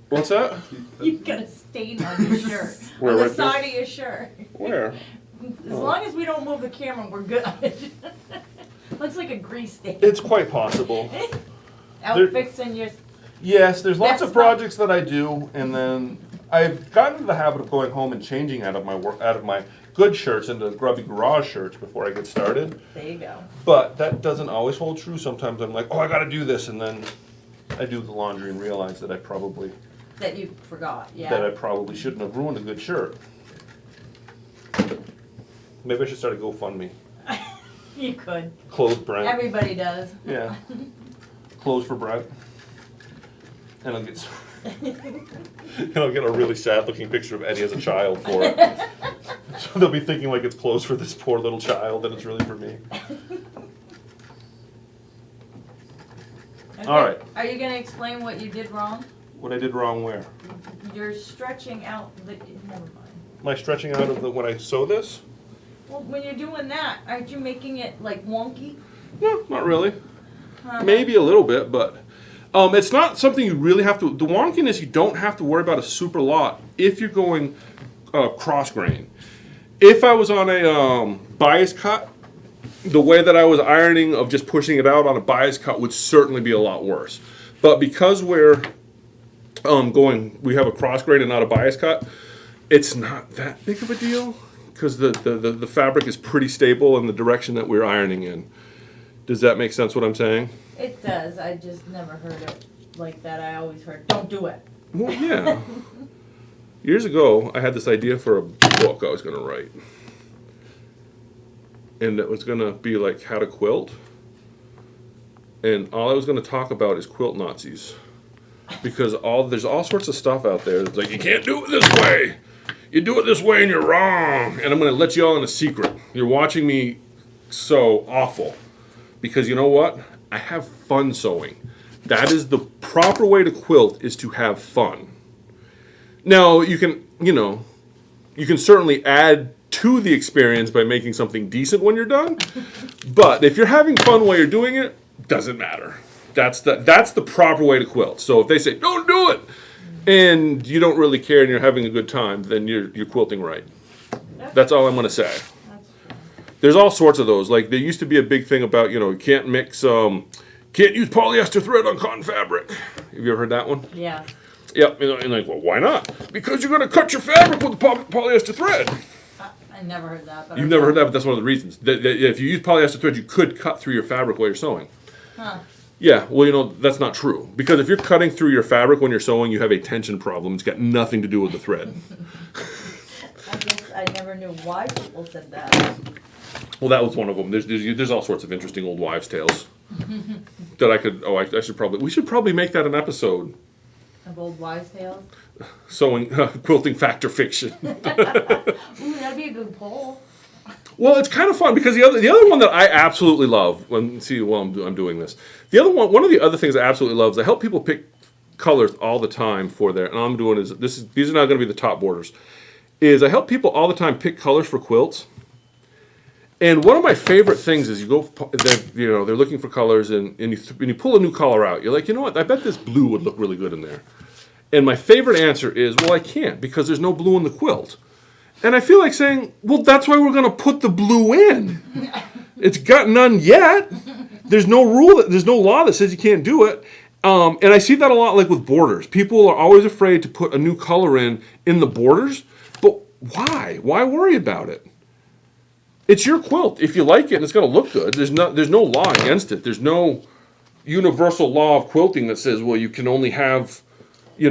what's that? You got a stain on your shirt. Where, on the right there? side of your shirt. Where? As long as we don't move the camera, we're good. Looks like a grease stain. It's quite possible. Out fixing your. Yes, there's lots That's of projects that I do, and then I've gotten into the habit of going home and changing out of my good shirts into grubby garage shirts before I get started. There you go. But that doesn't always hold true. Sometimes I'm like, oh, I got to do this, and then I do the laundry and realize that I probably forgot. Yeah. that I probably shouldn't have ruined a good shirt. Maybe I should start a GoFundMe. You could. Clothes Brent. Everybody does. Yeah. Clothes for Brent. And I'll get a really sad looking picture of Eddie as a child for it. So they'll be thinking like it's clothes for this poor little child and it's really for me. Okay. All right. Are you going to explain what you did wrong? What I did wrong where? You're stretching out the. Never mind. Am I stretching out of when I sew this? Well, when you're doing that, aren't you making it like wonky? No, not really. Huh? Maybe a little bit, but it's not something you really have to. The wonkiness you don't have to worry about a super lot if you're going cross grain. If I was on a bias cut, the way that I was ironing of just pushing it out on a bias cut would certainly be a lot worse. But because we're we have a cross grain and not a bias cut, it's not that big of a deal because the fabric is pretty stable in the direction that we're ironing in. Does that make sense what I'm saying? It does. I just never heard it like that. I always heard, don't do it. Well, yeah. Years ago, I had this idea for a book I was going to write. And it was going to be like how to quilt. And all I was going to talk about is quilt Nazis. Because there's all sorts of stuff out there that's like, you can't do it this way. You do it this way and you're wrong. And I'm going to let you all in a secret. You're watching me sew awful. Because you know what? I have fun sewing. That is the proper way to quilt, is to have fun. Now, you can certainly add to the experience by making something decent when you're done. But if you're having fun while you're doing it, doesn't matter. That's the proper way to quilt. So if they say, don't do it, and you don't really care and you're having a good time, then you're quilting right. That's all I'm going to say. That's true. There's all sorts of those. Like, there used to be a big thing about, you can't mix, can't use polyester thread on cotton fabric. Have you ever heard that one? Yeah. Yep. And like, well, why not? Because you're going to cut your fabric with polyester thread. I never heard that. But You've never heard that, but that's one of the reasons. That if you use polyester thread, you could cut through your fabric while you're sewing. Huh. Yeah, well, that's not true. Because if you're cutting through your fabric when you're sewing, you have a tension problem. It's got nothing to do with the thread. I guess I never knew why people said that. Well, that was one of them. There's all sorts of interesting old wives' tales that I could. We should probably make that an episode. Of old wives' tales? Sewing, quilting fact or fiction. Ooh, that'd be a good poll. Well, it's kind of fun because the other one that I absolutely love. I'm doing this. The other one of the other things I absolutely love is I help people pick colors all the time for their. And all I'm doing is these are not going to be the top borders. Is I help people all the time pick colors for quilts. And one of my favorite things is you go, they're looking for colors, and when you pull a new color out, you're like, you know what? I bet this blue would look really good in there. And my favorite answer is, well, I can't because there's no blue in the quilt. And I feel like saying, well, that's why we're going to put the blue in. It's got none yet. There's no rule, there's no law that says you can't do it. And I see that a lot like with borders. People are always afraid to put a new color in the borders. But why? Why worry about it? It's your quilt. If you like it and it's going to look good, there's no law against it. There's no universal law of quilting that says, well, you can only have, you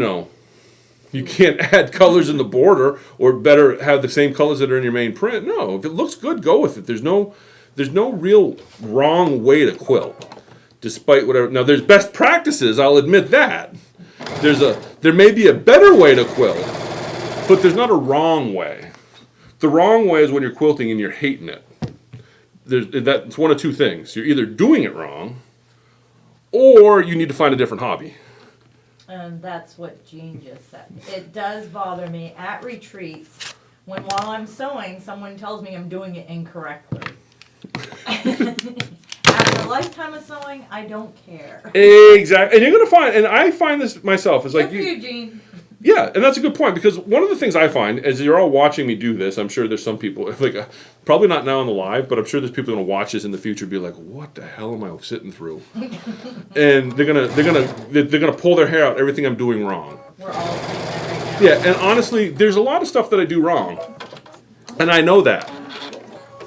can't add colors in the border, or better have the same colors that are in your main print. No, if it looks good, go with it. There's no real wrong way to quilt, despite whatever. Now, there's best practices. I'll admit that. There may be a better way to quilt, but there's not a wrong way. The wrong way is when you're quilting and you're hating it. That's one of two things. You're either doing it wrong, or you need to find a different hobby. And that's what Jean just said. It does bother me at retreats when while I'm sewing, someone tells me I'm doing it incorrectly. After a lifetime of sewing, I don't care. Exactly. And you're going to find, and I find this myself, is like Good for you, Jean. Yeah, and that's a good point, because one of the things I find, as you're all watching me do this, I'm sure there's some people, probably not now on the live, but I'm sure there's people going to watch this in the future and be like, what the hell am I sitting through? And they're gonna pull their hair out, everything I'm doing wrong. We're all doing that right now. Yeah, and honestly, there's a lot of stuff that I do wrong, and I know that.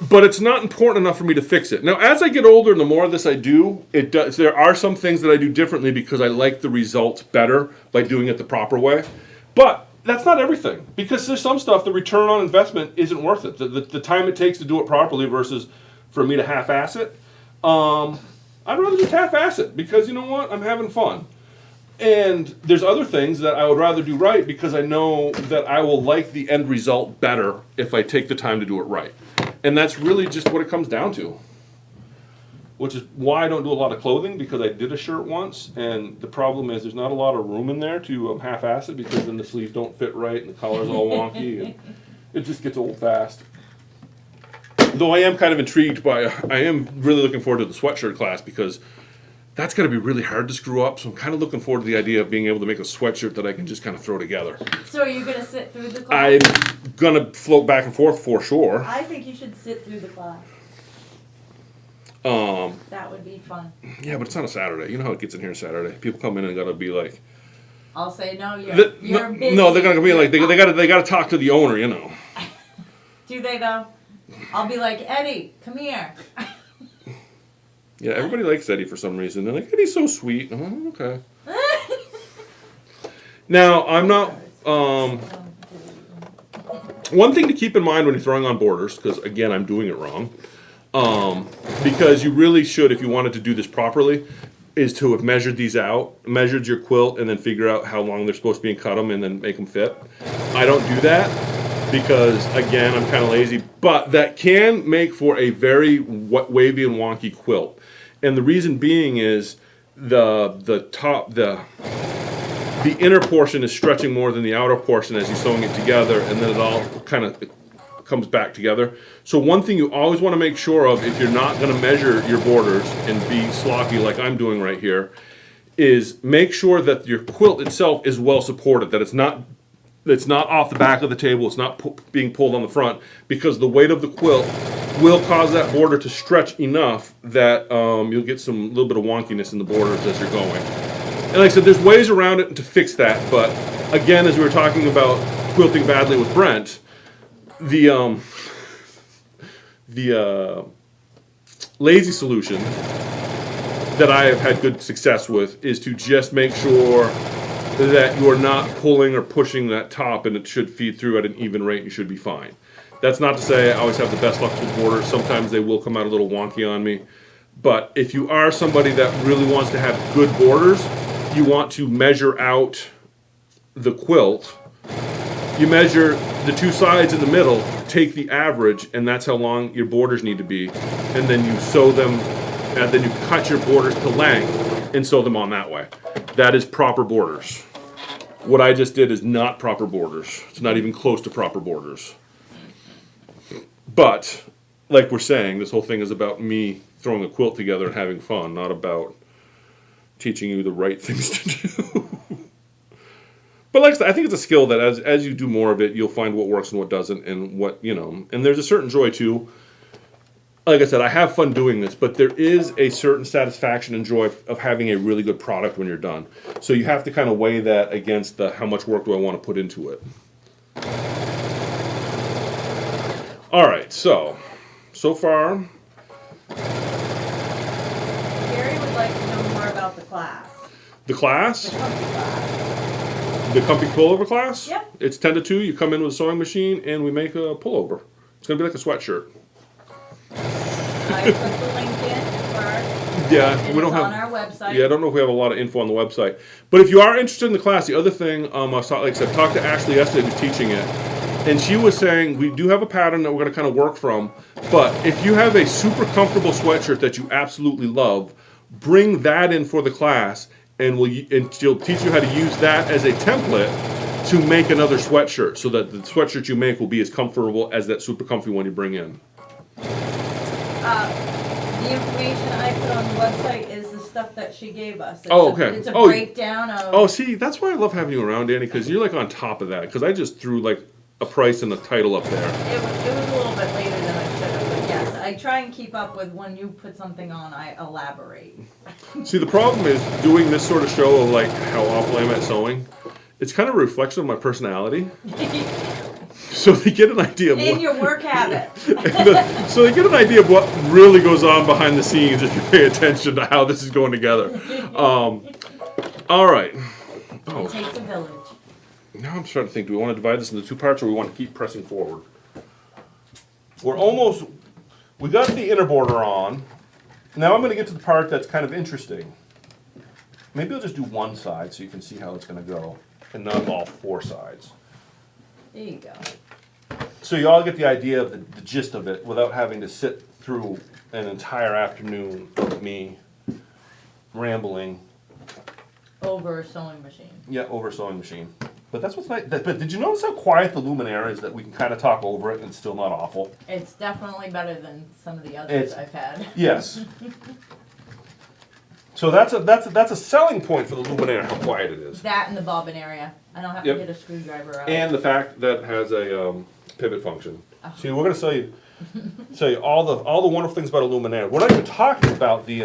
But it's not important enough for me to fix it. Now, as I get older and the more of this I do, there are some things that I do differently because I like the results better by doing it the proper way. But that's not everything, because there's some stuff, the return on investment isn't worth it. The time it takes to do it properly versus for me to half-ass it. I'd rather just half-ass it because, you know what, I'm having fun. And there's other things that I would rather do right because I know that I will like the end result better if I take the time to do it right. And that's really just what it comes down to. Which is why I don't do a lot of clothing, because I did a shirt once, and the problem is there's not a lot of room in there to half-ass it, because then the sleeves don't fit right and the collar's all wonky, and it just gets old fast. Though I am kind of intrigued I am really looking forward to the sweatshirt class, because that's going to be really hard to screw up, so I'm kind of looking forward to the idea of being able to make a sweatshirt that I can just kind of throw together. So are you going to sit through the class? I'm going to float back and forth for sure. I think you should sit through the class. That would be fun. Yeah, but it's on a Saturday. You know how it gets in here Saturday. People come in and gotta be like, I'll say no. You're busy. no, they're gonna be like, they gotta talk to the owner, you know. Do they though? I'll be like, Eddie, come here. Yeah, everybody likes Eddie for some reason. They're like, Eddie's so sweet. Oh, okay. Now, I'm not. One thing to keep in mind when you're throwing on borders, because again, I'm doing it wrong. Because you really should, if you wanted to do this properly, is to have measured these out, measured your quilt, and then figure out how long they're supposed to be and cut them and then make them fit. I don't do that because, again, I'm kind of lazy, but that can make for a very wavy and wonky quilt. And the reason being is the inner portion is stretching more than the outer portion as you're sewing it together, and then it all kind of comes back together. So one thing you always want to make sure of, if you're not going to measure your borders and be sloppy like I'm doing right here, is make sure that your quilt itself is well supported, that it's not off the back of the table, it's not being pulled on the front, because the weight of the quilt will cause that border to stretch enough that you'll get some little bit of wonkiness in the borders as you're going. And like I said, there's ways around it to fix that, but again, as we were talking about quilting badly with Brent, the lazy solution that I have had good success with is to just make sure that you are not pulling or pushing that top, and it should feed through at an even rate and you should be fine. That's not to say I always have the best luck with borders. Sometimes they will come out a little wonky on me. But if you are somebody that really wants to have good borders, you want to measure out the quilt. You measure the two sides in the middle, take the average, and that's how long your borders need to be. And then you sew them, and then you cut your borders to length and sew them on that way. That is proper borders. What I just did is not proper borders. It's not even close to proper borders. But like we're saying, this whole thing is about me throwing a quilt together and having fun, not about teaching you the right things to do. But like I said, I think it's a skill that as you do more of it, you'll find what works and what doesn't, and what, and there's a certain joy too. Like I said, I have fun doing this, but there is a certain satisfaction and joy of having a really good product when you're done. So you have to kind of weigh that against how much work do I want to put into it. All right, so far. Gary would like to know more about the class. The class? The comfy class. The comfy pullover class? Yep. It's 10 to 2. You come in with a sewing machine, and we make a pullover. It's going to be like a sweatshirt. I put the link in for Yeah, and we don't it's have. on our website. Yeah, I don't know if we have a lot of info on the website. But if you are interested in the class, the other thing, I was like I said, talked to Ashley yesterday who's teaching it. And she was saying, we do have a pattern that we're going to kind of work from. But if you have a super comfortable sweatshirt that you absolutely love, bring that in for the class. And she'll teach you how to use that as a template to make another sweatshirt. So that the sweatshirt you make will be as comfortable as that super comfy one you bring in. The information I put on the website is the stuff that she gave us. It's Okay. It's a Oh. breakdown of. Oh, see, that's why I love having you around, Danny, because you're like on top of that. Because I just threw like a price and a title up there. It was a little bit later than I should have, but yes, I try and keep up with when you put something on, I elaborate. See, the problem is doing this sort of show of like how awful I am at sewing. It's kind of a reflection of my personality. So they get an idea of And what, your work habits. so they get an idea of what really goes on behind the scenes if you pay attention to how this is going together. All right. It takes a village. Now I'm starting to think, do we want to divide this into two parts or we want to keep pressing forward? We got the inner border on. Now I'm going to get to the part that's kind of interesting. Maybe I'll just do one side so you can see how it's going to go, and not all four sides. There you go. So you all get the idea of the gist of it without having to sit through an entire afternoon of me rambling. Over a sewing machine. Yeah, over a sewing machine. But that's what's nice. But did you notice how quiet the Luminaire is, that we can kind of talk over it and it's still not awful? It's definitely better than some of the others I've had. Yes. So that's a selling point for the Luminaire, how quiet it is. That and the bobbin area. I don't have Yep. to get a screwdriver out. And the fact that it has a pivot function. Oh. See, we're going to tell you all the wonderful things about a Luminaire. We're not even talking about the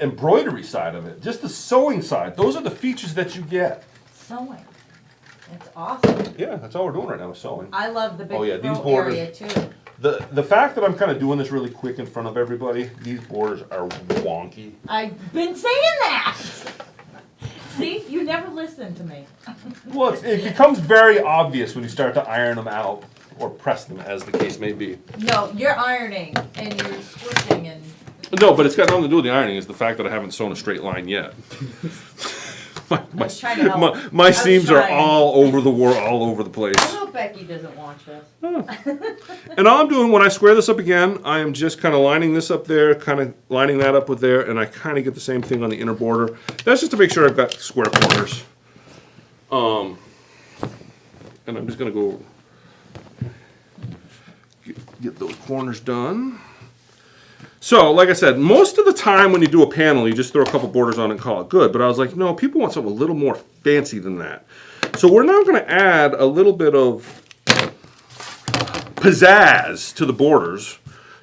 embroidery side of it, just the sewing side. Those are the features that you get. Sewing. It's awesome. Yeah, that's all we're doing right now is sewing. I love the big Oh, yeah, these throw borders- area too. The fact that I'm kind of doing this really quick in front of everybody, these borders are wonky. I've been saying that. See, you never listen to me. Well, it becomes very obvious when you start to iron them out or press them, as the case may be. No, you're ironing and you're switching and. No, but it's got nothing to do with the ironing. It's the fact that I haven't sewn a straight line yet. my was trying to help. my I was seams are trying. all over the world, all over the place. I hope Becky doesn't watch this. And all I'm doing when I square this up again, I am just kind of lining this up there, kind of lining that up with there, and I kind of get the same thing on the inner border. That's just to make sure I've got square corners. And I'm just going to go get those corners done. So, like I said, most of the time when you do a panel, you just throw a couple borders on it and call it good. But I was like, no, people want something a little more fancy than that. So we're now going to add a little bit of pizzazz to the borders,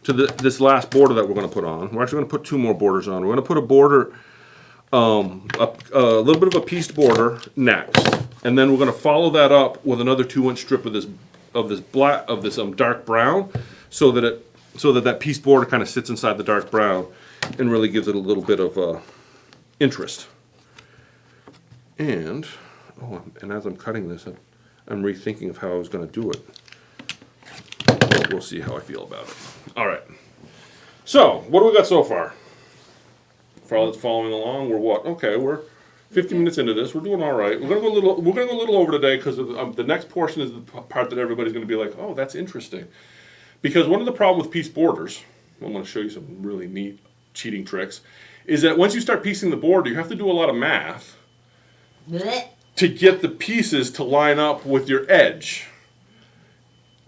to this last border that we're going to put on. We're actually going to put two more borders on. We're going to put a border, a little bit of a pieced border next, and then we're going to follow that up with another 2-inch strip of this dark brown, so that pieced border kind of sits inside the dark brown and really gives it a little bit of interest. And as I'm cutting this, I'm rethinking of how I was going to do it. We'll see how I feel about it. All right. So, what do we got so far? For all that's following along, we're what? Okay, we're 15 minutes into this. We're doing all right. We're gonna go a little over today because the next portion is the part that everybody's going to be like, oh, that's interesting. Because one of the problems with piece borders, I'm going to show you some really neat cheating tricks, is that once you start piecing the border, you have to do a lot of math Blech. to get the pieces to line up with your edge.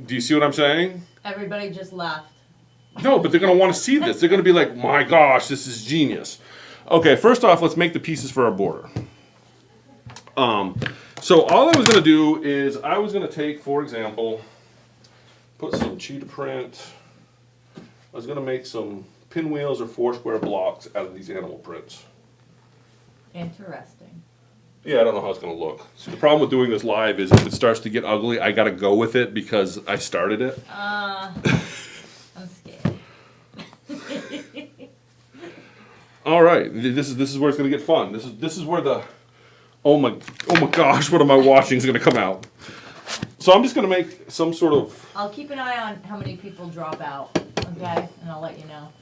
Do you see what I'm saying? Everybody just left. No, but they're going to want to see this. They're going to be like, my gosh, this is genius. Okay, first off, let's make the pieces for our border. So all I was going to do is I was going to take, for example, put some cheetah print. I was going to make some pinwheels or 4-square blocks out of these animal prints. Interesting. Yeah, I don't know how it's going to look. So the problem with doing this live is if it starts to get ugly, I got to go with it because I started it. I'm scared. All right, this is where it's going to get fun. This is where the oh my gosh, what am I watching is going to come out. So I'm just going to make some sort of. I'll keep an eye on how many people drop out, okay? And I'll let you know.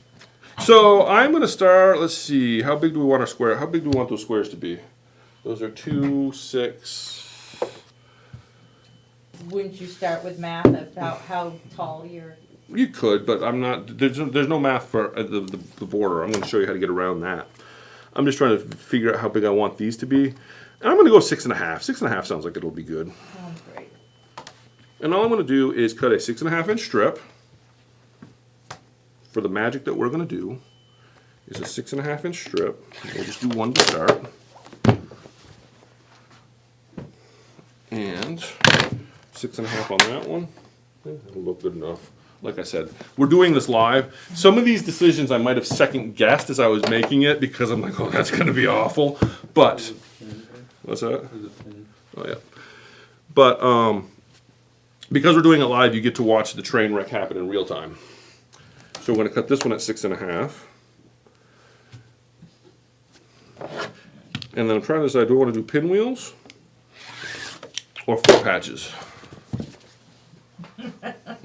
So I'm going to start. Let's see, how big do we want our square? How big do we want those squares to be? Those are 2, 6. Wouldn't you start with math about how tall you're? You could, but I'm not. There's no math for the border. I'm going to show you how to get around that. I'm just trying to figure out how big I want these to be. And I'm going to go 6.5. 6.5 sounds like it'll be good. Sounds great. And all I'm going to do is cut a 6.5-inch strip. For the magic that we're going to do is a 6.5-inch strip. We'll just do one to start. And 6.5 on that one. That'll look good enough. Like I said, we're doing this live. Some of these decisions I might have second guessed as I was making it because I'm like, oh, that's going to be awful. But what's that? Oh yeah. But because we're doing it live, you get to watch the train wreck happen in real time. So we're going to cut this one at 6.5. And then I'm trying to decide, do I want to do pinwheels or 4 patches?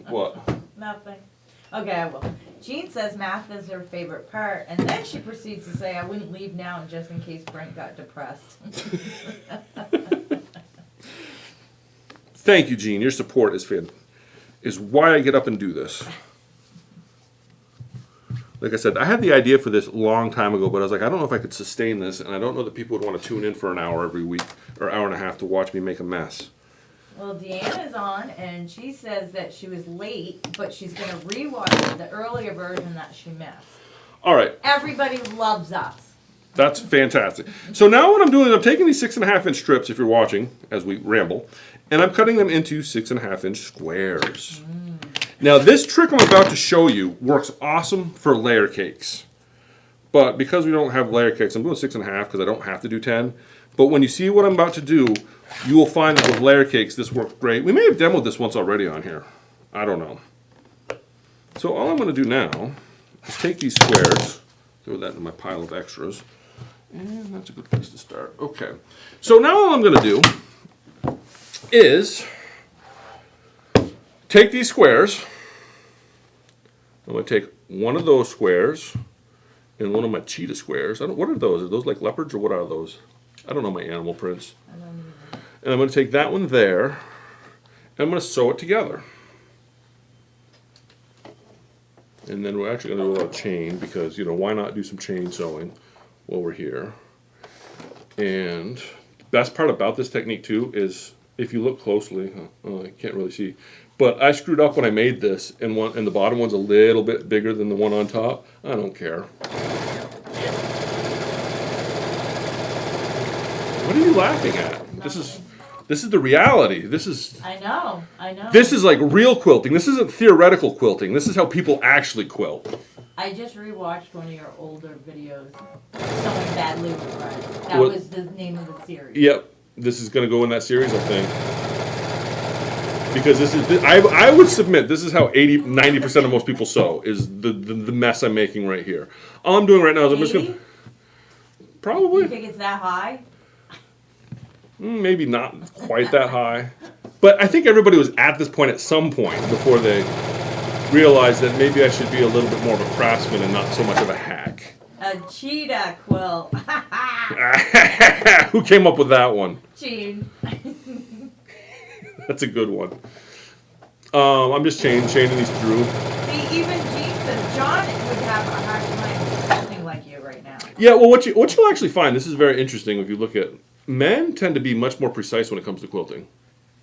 What? Nothing. Okay, I will. Jean says math is her favorite part, and then she proceeds to say, I wouldn't leave now just in case Brent got depressed. Thank you, Jean. Your support is why I get up and do this. Like I said, I had the idea for this a long time ago, but I was like, I don't know if I could sustain this, and I don't know that people would want to tune in for an hour every week or hour and a half to watch me make a mess. Well, Deanna's on, and she says that she was late, but she's going to rewatch the earlier version that she missed. All right. Everybody loves us. That's fantastic. So now what I'm doing is I'm taking these 6.5-inch strips, if you're watching, as we ramble, and I'm cutting them into 6.5-inch squares. Now this trick I'm about to show you works awesome for layer cakes. But because we don't have layer cakes, I'm doing 6.5 because I don't have to do 10. But when you see what I'm about to do, you will find that with layer cakes this works great. We may have demoed this once already on here. I don't know. So all I'm going to do now is take these squares, throw that in my pile of extras, and that's a good place to start. Okay. So now all I'm going to do is take these squares. I'm going to take one of those squares and one of my cheetah squares. What are those? Are those like leopards or what are those? I don't know my animal prints. I don't even. And I'm going to take that one there, and I'm going to sew it together. And then we're actually going to do a lot of chain because, you know, why not do some chain sewing while we're here. And the best part about this technique too is if you look closely, I can't really see, but I screwed up when I made this, and the bottom one's a little bit bigger than the one on top. I don't care. What are you laughing at? This is the reality. I know. This is like real quilting. This isn't theoretical quilting. This is how people actually quilt. I just rewatched one of your older videos, Sewing Badly with Brent. That was the name of the series. Yep. This is going to go in that series, I think. Because I would submit, this is how 90% of most people sew, is the mess I'm making right here. All I'm doing right now is I'm just going to... Probably. You think it's that high? Maybe not quite that high. But I think everybody was at this point at some point before they realized that maybe I should be a little bit more of a craftsman and not so much of a hack. A cheetah quilt. Who came up with that one? Gene. That's a good one. I'm just chaining these through. See, even Gene says John would have a hard time something like you right now. Yeah, well, what you'll actually find, this is very interesting if you look at, men tend to be much more precise when it comes to quilting.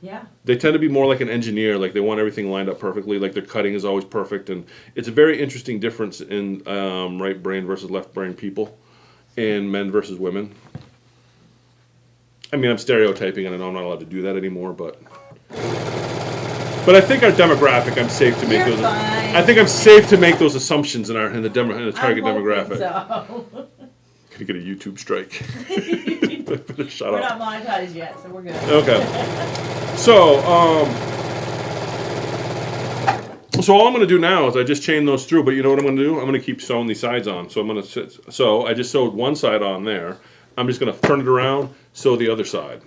Yeah. They tend to be more like an engineer, like they want everything lined up perfectly, like their cutting is always perfect, and it's a very interesting difference in right brain versus left brain people, and men versus women. I mean, I'm stereotyping, and I know I'm not allowed to do that anymore, but I think our demographic, I'm safe to make You're those. fine. I think I'm safe to make those assumptions in the target I'm hoping demographic. So. Gonna get a YouTube strike. Shut We're up. not monetized yet, so we're good. Okay. So, so all I'm going to do now is I just chain those through, but you know what I'm going to do? I'm going to keep sewing these sides on. So I'm going to so I just sewed one side on there. I'm just going to turn it around, sew the other side.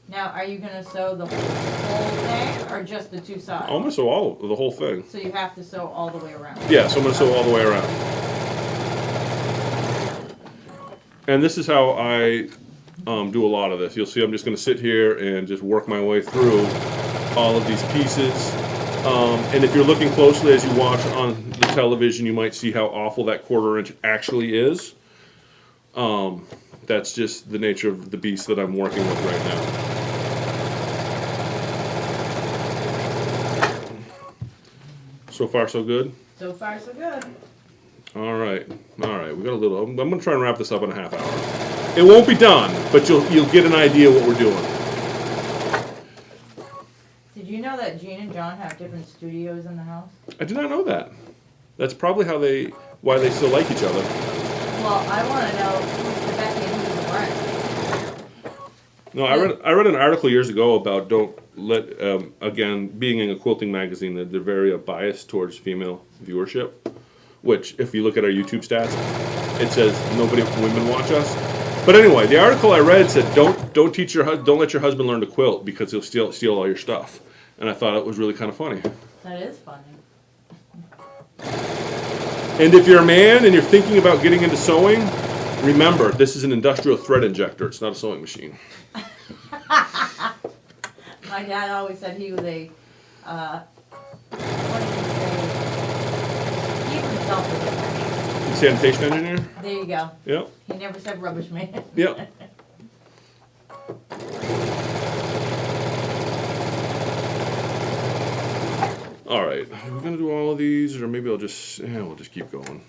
Now, are you gonna sew the whole thing or just the two sides? I'm going to sew the whole thing. So you have to sew all the way around. Yeah, so I'm going to sew all the way around. And this is how I do a lot of this. You'll see I'm just going to sit here and just work my way through all of these pieces. And if you're looking closely as you watch on the television, you might see how awful that 1/4 inch actually is. That's just the nature of the beast that I'm working with right now. So far, so good? So far, so good. All right. We got a little. I'm going to try and wrap this up in a half hour. It won't be done, but you'll get an idea what we're doing. Did you know that Gene and John have different studios in the house? I did not know that. That's probably why they still like each other. Well, I want to know who's the Becky and who's the Brent. No, I read an article years ago about don't let again being in a quilting magazine that they're very biased towards female viewership. Which, if you look at our YouTube stats, it says women watch us. But anyway, the article I read said don't let your husband learn to quilt because he'll steal all your stuff. And I thought it was really kind of funny. That is funny. And if you're a man and you're thinking about getting into sewing, remember this is an industrial thread injector. It's not a sewing machine. My dad always said he was a what did he say? He himself was a Sanitation engineer? There you go. Yep. He never said rubbish man. Yep. All right, we're gonna do all of these, or maybe we'll just keep going.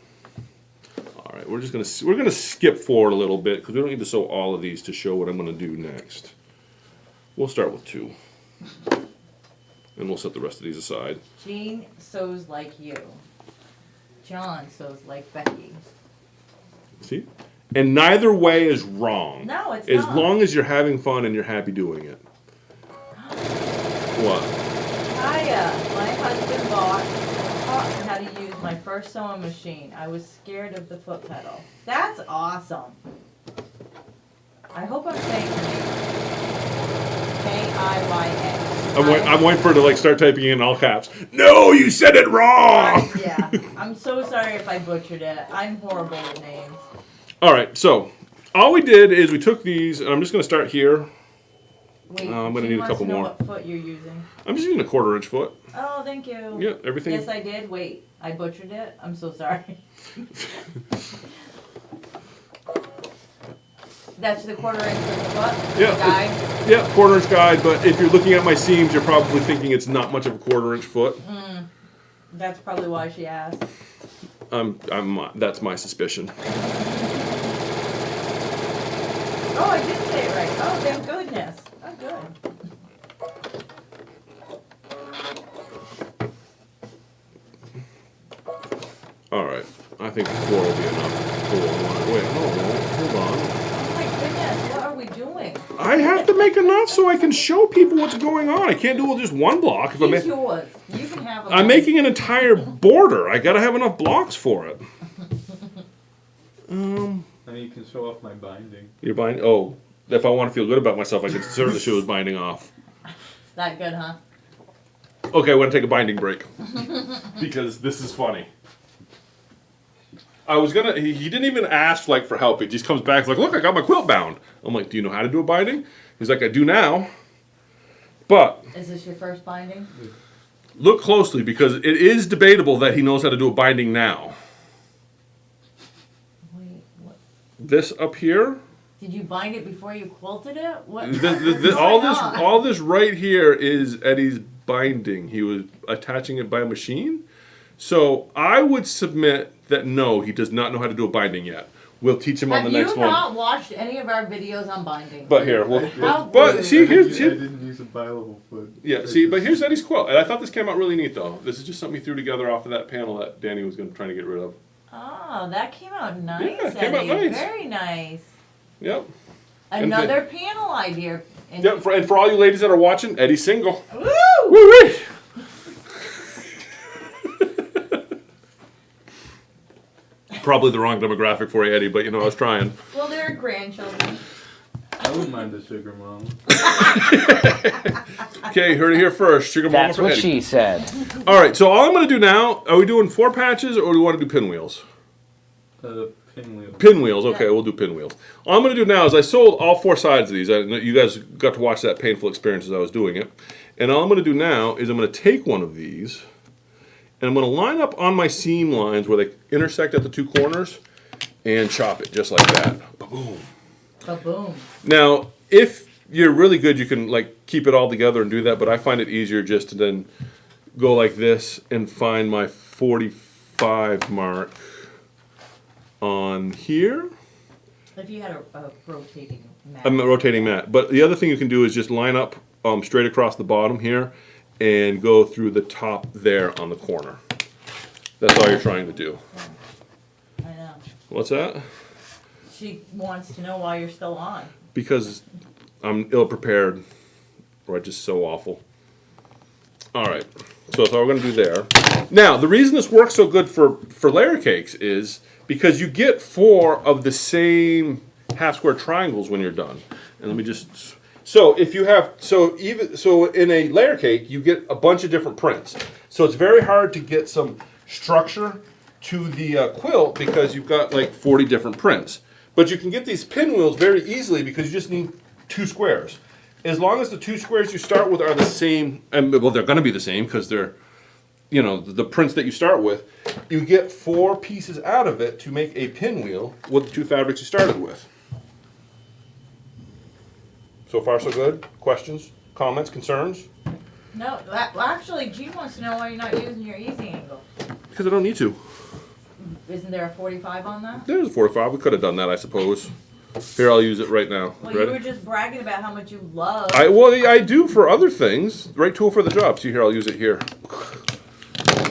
All right, we're gonna skip forward a little bit because we don't need to sew all of these to show what I'm gonna do next. We'll start with 2, and we'll set the rest of these aside. Gene sews like you. John sews like Becky. See, and neither way is wrong. No, it's as not. long as you're having fun and you're happy doing it. What? My husband taught me how to use my first sewing machine. I was scared of the foot pedal. That's awesome. I hope I'm saying her name. Kiya. I'm waiting for her to start typing in all caps. No, you said it wrong. Yeah, I'm so sorry if I butchered it. I'm horrible with names. All right, so all we did is we took these, and I'm just going to start here. Wait, I'm gonna Gene need a couple wants to know more. What foot you're using? I'm just using a 1/4 inch foot. Oh, thank you. Yeah, everything. Yes, I did. Wait, I butchered it. I'm so sorry. That's the 1/4 inch of the foot? Yeah. The guide? Yeah, 1/4 inch guide, but if you're looking at my seams, you're probably thinking it's not much of a 1/4 inch foot. That's probably why she asked. That's my suspicion. Oh, I did say it right. Oh, thank goodness. Oh, good. All right, I think 4 will be enough. Wait, hold on. Oh my goodness, what are we doing? I have to make enough so I can show people what's going on. I can't do just one block. If He's yours. You can have a I'm making an entire border. I gotta have enough blocks for it. And you can show off my binding. You're binding? Oh, if I want to feel good about myself, I can certainly show his binding off. That good, huh? Okay, we're gonna take a binding break because this is funny. He didn't even ask for help. He just comes back like, look, I got my quilt bound. I'm like, do you know how to do a binding? He's like, I do now. But Is this your first binding? look closely because it is debatable that he knows how to do a binding now. Wait, what? This up here Did you bind it before you quilted it? What? All this right here is Eddie's binding. He was attaching it by a machine. So I would submit that no, he does not know how to do a binding yet. We'll teach him on the next Have one. you not watched any of our videos on binding? But here, but rude. see, I here's didn't use a bi-level foot. yeah. See, but here's Eddie's quilt, and I thought this came out really neat though. This is just something he threw together off of that panel that Danny was trying to get rid of. Oh, that came out nice, Yeah, it came out Eddie. nice. Very nice. Yep. And Another panel idea. And Yep. And for all you ladies that are watching, Eddie's single. Woo! Woo-wee. Probably the wrong demographic for you, Eddie, but you know I was trying. Well, they're grandchildren. I wouldn't mind the sugar mom. Okay, heard it here first. Sugar mama That's for what Eddie. she said. All right, so all I'm going to do now, are we doing 4 patches or do we want to do pinwheels? Pinwheel. Pinwheels, okay, Yeah. we'll do pinwheels. All I'm going to do now is I sold all 4 sides of these. You guys got to watch that painful experience as I was doing it. And all I'm going to do now is I'm going to take one of these and I'm going to line up on my seam lines where they intersect at the 2 corners and chop it just like that. Boom. Ba-boom. Now, if you're really good, you can like keep it all together and do that, but I find it easier just to then go like this and find my 45 mark on here. If you had a rotating mat. I'm rotating mat. But the other thing you can do is just line up straight across the bottom here and go through the top there on the corner. That's all you're trying to do. I know. What's that? She wants to know why you're still on. Because I'm ill prepared, or just so awful. All right, so that's all we're going to do there. Now, the reason this works so good for layer cakes is because you get 4 of the same half square triangles when you're done. And let me just, so if you have, so in a layer cake, you get a bunch of different prints. So it's very hard to get some structure to the quilt because you've got like 40 different prints. But you can get these pinwheels very easily because you just need 2 squares. As long as the 2 squares you start with are the same, and well, they're going to be the same because they're, you know, the prints that you start with, you get 4 pieces out of it to make a pinwheel with the 2 fabrics you started with. So far, so good. Questions, comments, concerns? No, well, actually, Jean wants to know why you're not using your easy angle. Because I don't need to. Isn't there a 45 on that? There's a 45. We could have done that, I suppose. Here, I'll use it right now. Well, Ready? you were just bragging about how much you love. I do for other things. Right tool for the job. See here, I'll use it here.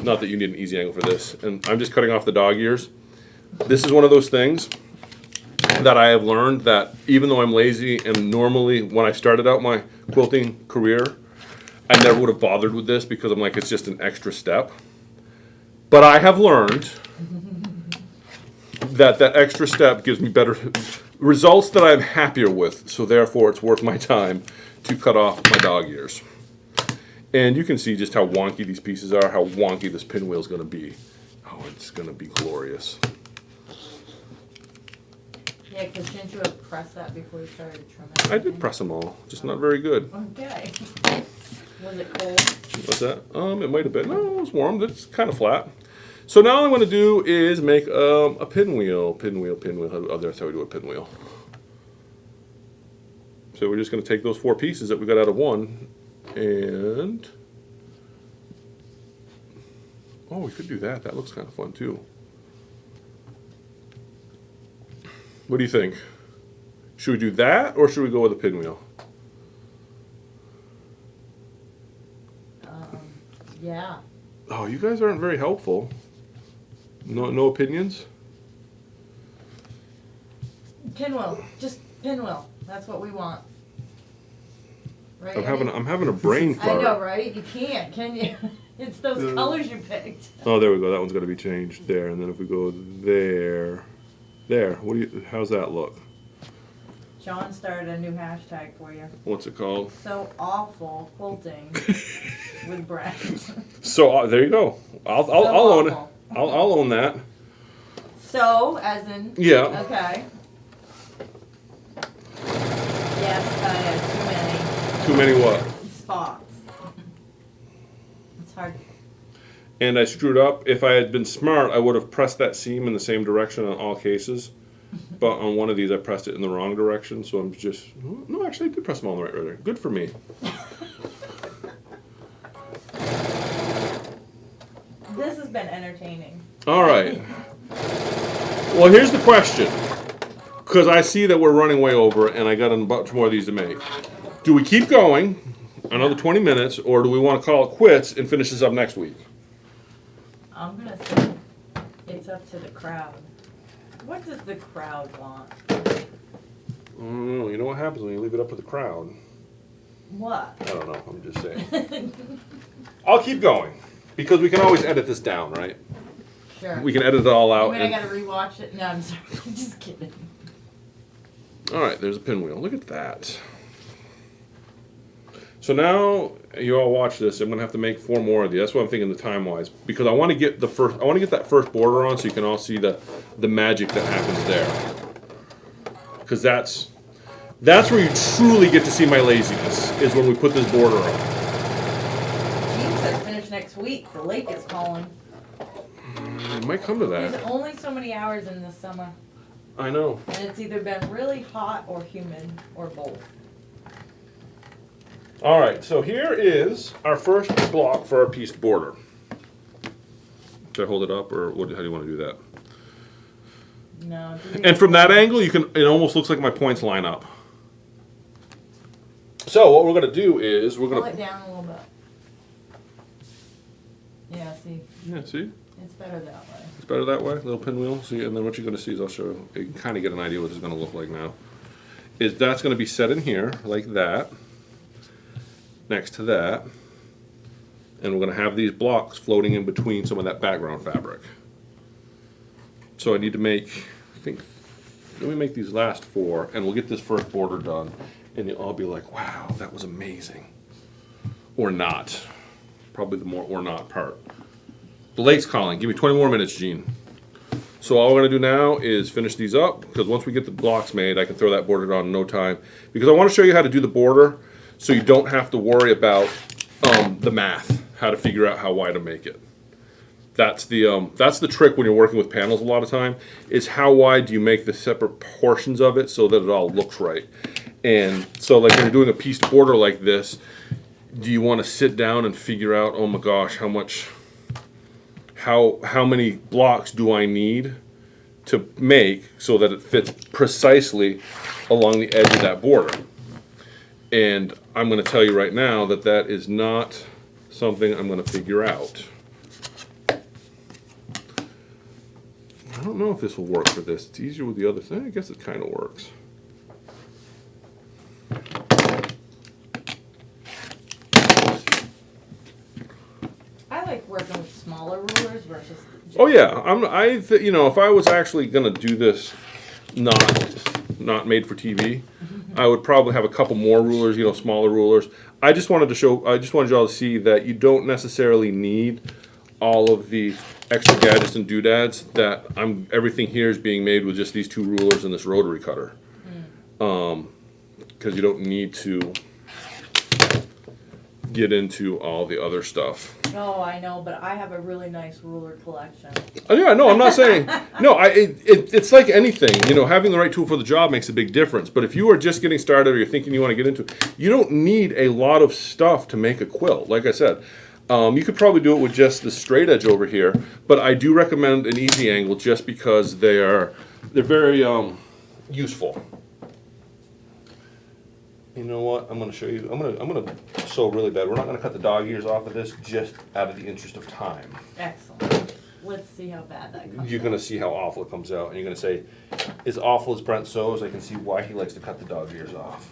Not that you need an easy angle for this. And I'm just cutting off the dog ears. This is one of those things that I have learned that even though I'm lazy and normally when I started out my quilting career, I never would have bothered with this because I'm like, it's just an extra step. But I have learned that extra step gives me better results that I'm happier with. So therefore, it's worth my time to cut off my dog ears. And you can see just how wonky these pieces are, how wonky this pinwheel is going to be. Oh, it's going to be glorious. Yeah, because didn't you have pressed that before you started trimming? I did press them all, just not very good. Okay. Was it cold? What's that? It might have been. No, it was warm. It's kind of flat. So now all I'm going to do is make a pinwheel. Pinwheel. Oh, that's how we do a pinwheel. So we're just going to take those 4 pieces that we got out of one and... Oh, we could do that. That looks kind of fun too. What do you think? Should we do that or should we go with a pinwheel? Yeah. Oh, you guys aren't very helpful. No opinions? Pinwheel. Just pinwheel. That's what we want. Right? I'm having a brain I fart. know, right? You can't, can you? It's those colors you picked. Oh, there we go. That one's got to be changed there. And then if we go there. How's that look? John started a new hashtag for you. What's it called? So awful quilting with Brent. So there you go. I'll own it. awful. I'll own that. So, as in. Yeah. Okay. Yes, I had Too many what? too many spots. It's hard. And I screwed up. If I had been smart, I would have pressed that seam in the same direction on all cases. but on one of these I pressed it in the wrong direction, so I'm just, no, actually I did press them all in the right direction. Good for me. This has been entertaining. All right. Well, here's the question, because I see that we're running way over, and I got a bunch more of these to make. Do we keep going another 20 minutes, or do we want to call it quits and finish this up next week? I'm gonna say it's up to the crowd. What does the crowd want? I don't know. You know what happens when you leave it up to the crowd? What? I don't know. I'm just saying. I'll keep going, because we can always edit this down, right? Sure. We can edit it all out. I mean, I gotta rewatch it. No, I'm sorry. I'm just kidding. All right, there's a pinwheel. Look at that. So now you all watch this. I'm gonna have to make 4 more of these. That's what I'm thinking the time wise, because I want to get that first border on so you can all see the magic that happens there. Because that's where you truly get to see my laziness, is when we put this border on. Gene said finish next week. The lake is calling. It might come to There's that. only so many hours in the summer, I know. and it's either been really hot or humid or both. All right, so here is our first block for our pieced border. Should I hold it up, or how do you want to do that? No. And from that angle, it almost looks like my points line up. So what we're gonna do is Pull it down a little bit. Yeah, see, yeah, see, it's better that way. it's better that way. Little pinwheel. See, and then what you're gonna see is I'll show you. You can kind of get an idea what it's gonna look like now. Is that's gonna be set in here like that, next to that, and we're gonna have these blocks floating in between some of that background fabric. So I need to make, let me make these last 4, and we'll get this first border done, and you'll all be like, wow, that was amazing. Or not. Probably the more or not part. The lake's calling. Give me 20 more minutes, Gene. So all we're gonna do now is finish these up, because once we get the blocks made, I can throw that border on in no time. Because I wanna show you how to do the border, so you don't have to worry about the math, how to figure out how wide to make it. That's the trick when you're working with panels a lot of time, is how wide do you make the separate portions of it so that it all looks right. And so like when you're doing a pieced border like this, do you want to sit down and figure out, oh my gosh, how many blocks do I need to make so that it fits precisely along the edge of that border? And I'm going to tell you right now that that is not something I'm going to figure out. I don't know if this will work for this. It's easier with the other thing. I guess it kind of works. I like working with smaller rulers versus. Oh yeah, you know, if I was actually gonna do this, not made for TV, I would probably have a couple more rulers, you know, smaller rulers. I just wanted y'all to see that you don't necessarily need all of the extra gadgets and doodads. That everything here is being made with just these 2 rulers and this rotary cutter, because you don't need to get into all the other stuff. Oh, I know, but I have a really nice ruler collection. Oh, yeah, no, I'm not saying no. It's like anything, you know. Having the right tool for the job makes a big difference. But if you are just getting started or you're thinking you want to get into it, you don't need a lot of stuff to make a quilt. Like I said, you could probably do it with just the straight edge over here. But I do recommend an easy angle just because they're very useful. You know what? I'm going to show you. I'm going to sew really bad. We're not going to cut the dog ears off of this just out of the interest of time. Excellent. Let's see how bad that comes You're going to see how awful it comes out, and you're going to say, as awful as Brent sews, I can see why he likes to cut the dog ears off.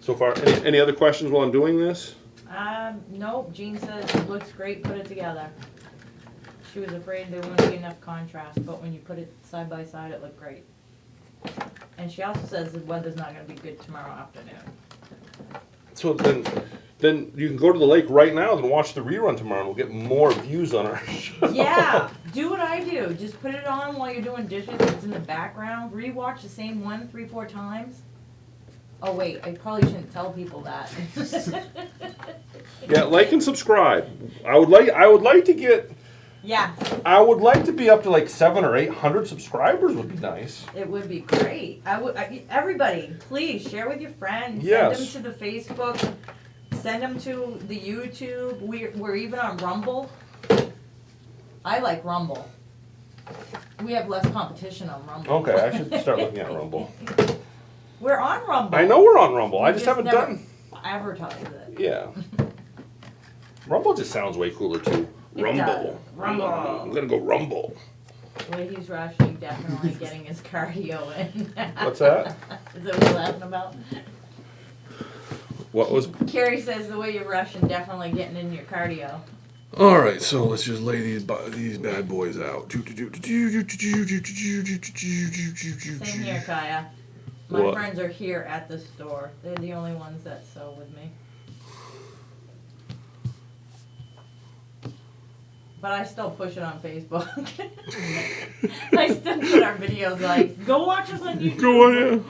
So far, any other questions while I'm doing this? Nope, Jean says it looks great, put it together. She was afraid there wouldn't be enough contrast, but when you put it side by side, it looked great. And she also says the weather's not gonna be good tomorrow afternoon. So then you can go to the lake right now and watch the rerun tomorrow, and we'll get more views on our show. Yeah, do what I do. Just put it on while you're doing dishes. It's in the background. Rewatch the same one 3-4 times. Oh wait, I probably shouldn't tell people that. Yeah, like and subscribe. I would like to get. Yeah, I would like to be up to like 700 or 800 subscribers. Would be nice. it would be great. Everybody, please share with your friends. Yes. Send them to the Facebook. Send them to the YouTube. We're even on Rumble. I like Rumble. We have less competition on Rumble. Okay, I should start looking at Rumble. We're on Rumble. I know we're on Rumble. We I just haven't never done. advertise it. Yeah. Rumble just sounds way cooler too. It Rumble. does. Rumble. I'm gonna go Rumble. The way he's rushing, definitely getting his cardio in. What's that? Is that what you're laughing about? What was? Carrie says the way you're rushing, definitely getting in your cardio. All right, so let's just lay these bad boys out. Same here, Kaya. My What? friends are here at the store. They're the only ones that sew with me. But I still push it on Facebook. I still put our videos like, go watch us on YouTube. Go on,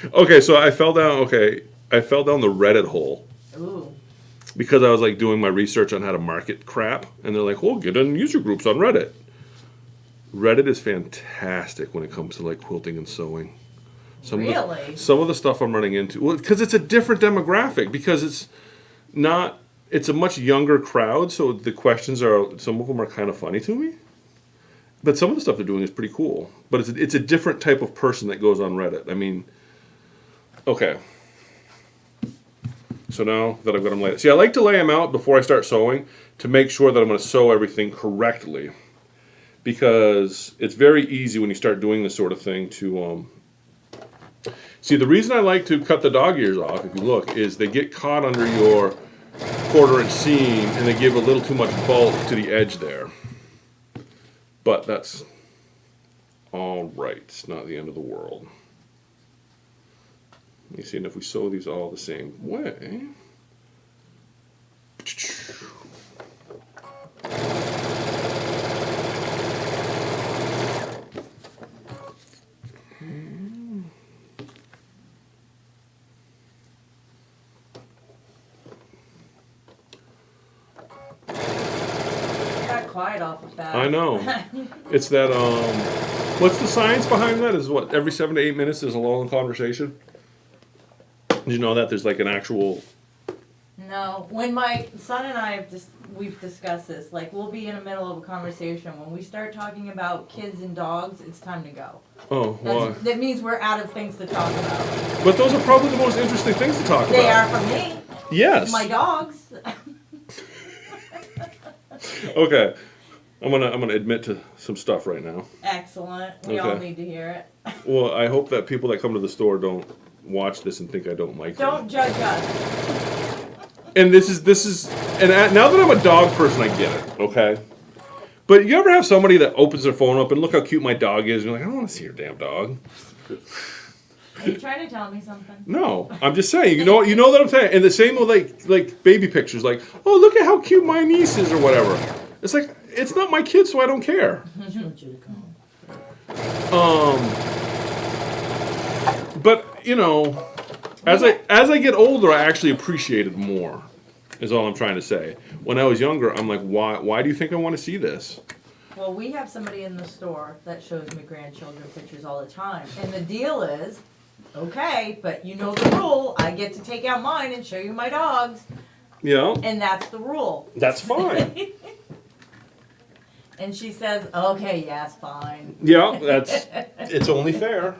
yeah. Okay, so I fell down. Okay, I fell down the Reddit hole Ooh. because I was like doing my research on how to market crap, and they're like, "Well, get in user groups on Reddit." Reddit is fantastic when it comes to like quilting and sewing. Really? Some of the stuff I'm running into, well, because it's a different demographic. Because it's not. It's a much younger crowd, so the questions are, some of them are kind of funny to me. But some of the stuff they're doing is pretty cool. But it's a different type of person that goes on Reddit. I mean, okay. So now that I've got them laid, see, I like to lay them out before I start sewing to make sure that I'm going to sew everything correctly. Because it's very easy when you start doing this sort of thing to, see, the reason I like to cut the dog ears off, if you look, is they get caught under your 1/4 inch seam and they give a little too much bulk to the edge there. But that's all right. It's not the end of the world. Let me see, and if we sew these all the same way. Quiet off of that. I know. It's that, what's the science behind that? Is what, every 7 to 8 minutes there's a long conversation? Did you know that there's like an actual... No, when my son and I we've discussed this, like we'll be in the middle of a conversation. When we start talking about kids and dogs, it's time to go. Oh, why? That means we're out of things to talk about. But those are probably the most interesting things to talk They about. are for me. Yes. My dogs. Okay. I'm gonna admit to some stuff right now. Excellent. We all Okay. need to hear it. Well, I hope that people that come to the store don't watch this and think I don't like them. Don't judge us. And this is, and now that I'm a dog person, I get it. Okay. But you ever have somebody that opens their phone up and look how cute my dog is? And you're like, I don't want to see your damn dog. Are you trying to tell me something? No, I'm just saying. You know what I'm saying. And the same with like baby pictures. Like, oh, look at how cute my niece is, or whatever. It's like, it's not my kid, so I don't care. But you know, as I get older, I actually appreciate it more. Is all I'm trying to say. When I was younger, I'm like, why do you think I want to see this? Well, we have somebody in the store that shows me grandchildren pictures all the time. And the deal is, okay, but you know the rule. I get to take out mine and show you my dogs. Yeah. And that's the rule. That's fine. And she says, okay, yes, fine. Yeah, it's only fair.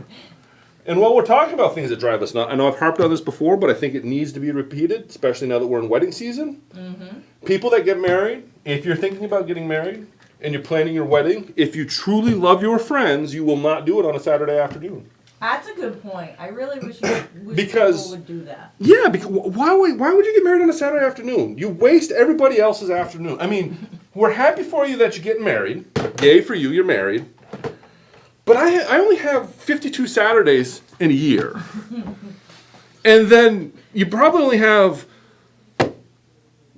And while we're talking about things that drive us nuts, I know I've harped on this before, but I think it needs to be repeated, especially now that we're in wedding season. Mm-hmm. People that get married, if you're thinking about getting married and you're planning your wedding, if you truly love your friends, you will not do it on a Saturday afternoon. That's a good point. I really wish Because- people would do that. Yeah, because why would you get married on a Saturday afternoon? You waste everybody else's afternoon. I mean, we're happy for you that you're getting married. Yay for you, you're married. But I only have 52 Saturdays in a year. And then you probably only have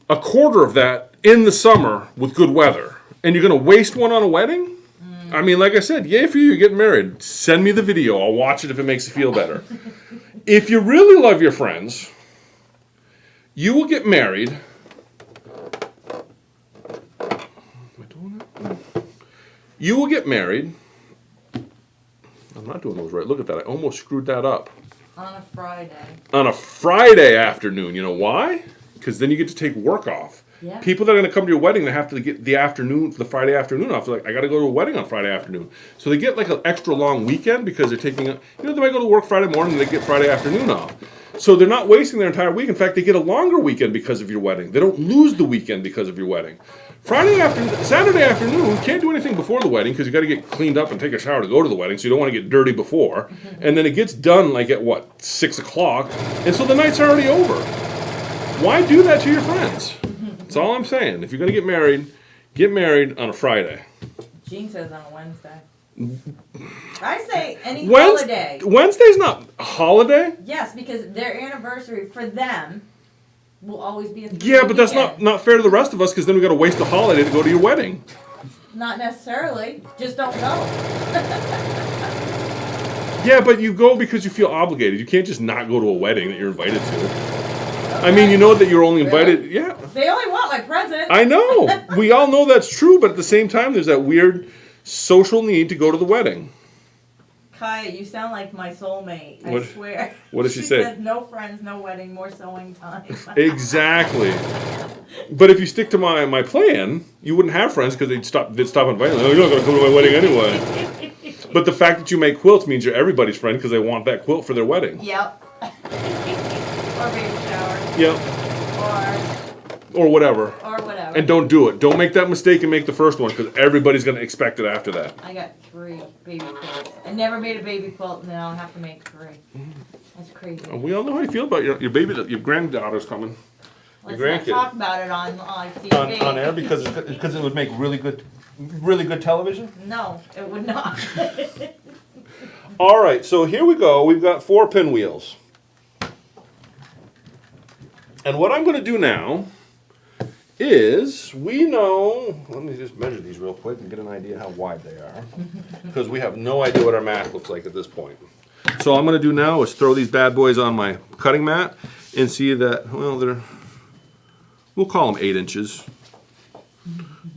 a quarter of that in the summer with good weather. And you're going to waste one on a wedding? I mean, like I said, yay for you, you're getting married. Send me the video. I'll watch it if it makes you feel better. If you really love your friends, You will get married. Am I doing that? You will get married. I'm not doing those right. Look at that. I almost screwed that up. On a Friday. On a Friday afternoon. You know why? Because then you get to take work off. Yeah. People that are going to come to your wedding, they have to get the Friday afternoon off. They're like, I got to go to a wedding on Friday afternoon. So they get like an extra long weekend because they're taking, they might go to work Friday morning and they get Friday afternoon off. So they're not wasting their entire week. In fact, they get a longer weekend because of your wedding. They don't lose the weekend because of your wedding. Saturday afternoon, can't do anything before the wedding because you got to get cleaned up and take a shower to go to the wedding, so you don't want to get dirty before. And then it gets done like at 6 o'clock, and so the night's already over. Why do that to your friends? That's all I'm saying. If you're going to get married on a Friday. Jean says on a Wednesday. I say any holiday. Wednesday's not a holiday? Yes, because their anniversary for them will always be a Yeah, but that's not fair to the rest of us because then we got to waste a holiday to go to your wedding. Not necessarily. Just don't go. Yeah, but you go because you feel obligated. You can't just not go to a wedding that you're invited to. I mean, you know that you're only invited. Really? Yeah. They only want my present. I know. We all know that's true, but at the same time, there's that weird social need to go to the wedding. Kaya, you sound like my soulmate. I What- swear. what does she say? Said, no friends, no wedding, more sewing time. Exactly. But if you stick to my plan, you wouldn't have friends because they'd stop inviting. Oh, you're not going to come to my wedding anyway. But the fact that you make quilts means you're everybody's friend because they want that quilt for their wedding. Yep. Or baby shower. Yep. Or whatever. Or whatever. And don't do it. Don't make that mistake and make the first one because everybody's going to expect it after that. I got 3 baby quilts. I never made a baby quilt, and now I have to make 3. That's crazy. We all know how you feel about your baby. Your granddaughter's coming. Let's your not grandkid. talk about it on TV. On air because it would make really good television. No, it would not. All right, so here we go. We've got 4 pinwheels. And what I'm going to do now is, we know, let me just measure these real quick and get an idea how wide they are. Because we have no idea what our mat looks like at this point. So all I'm going to do now is throw these bad boys on my cutting mat and see that, well, we'll call them 8 inches.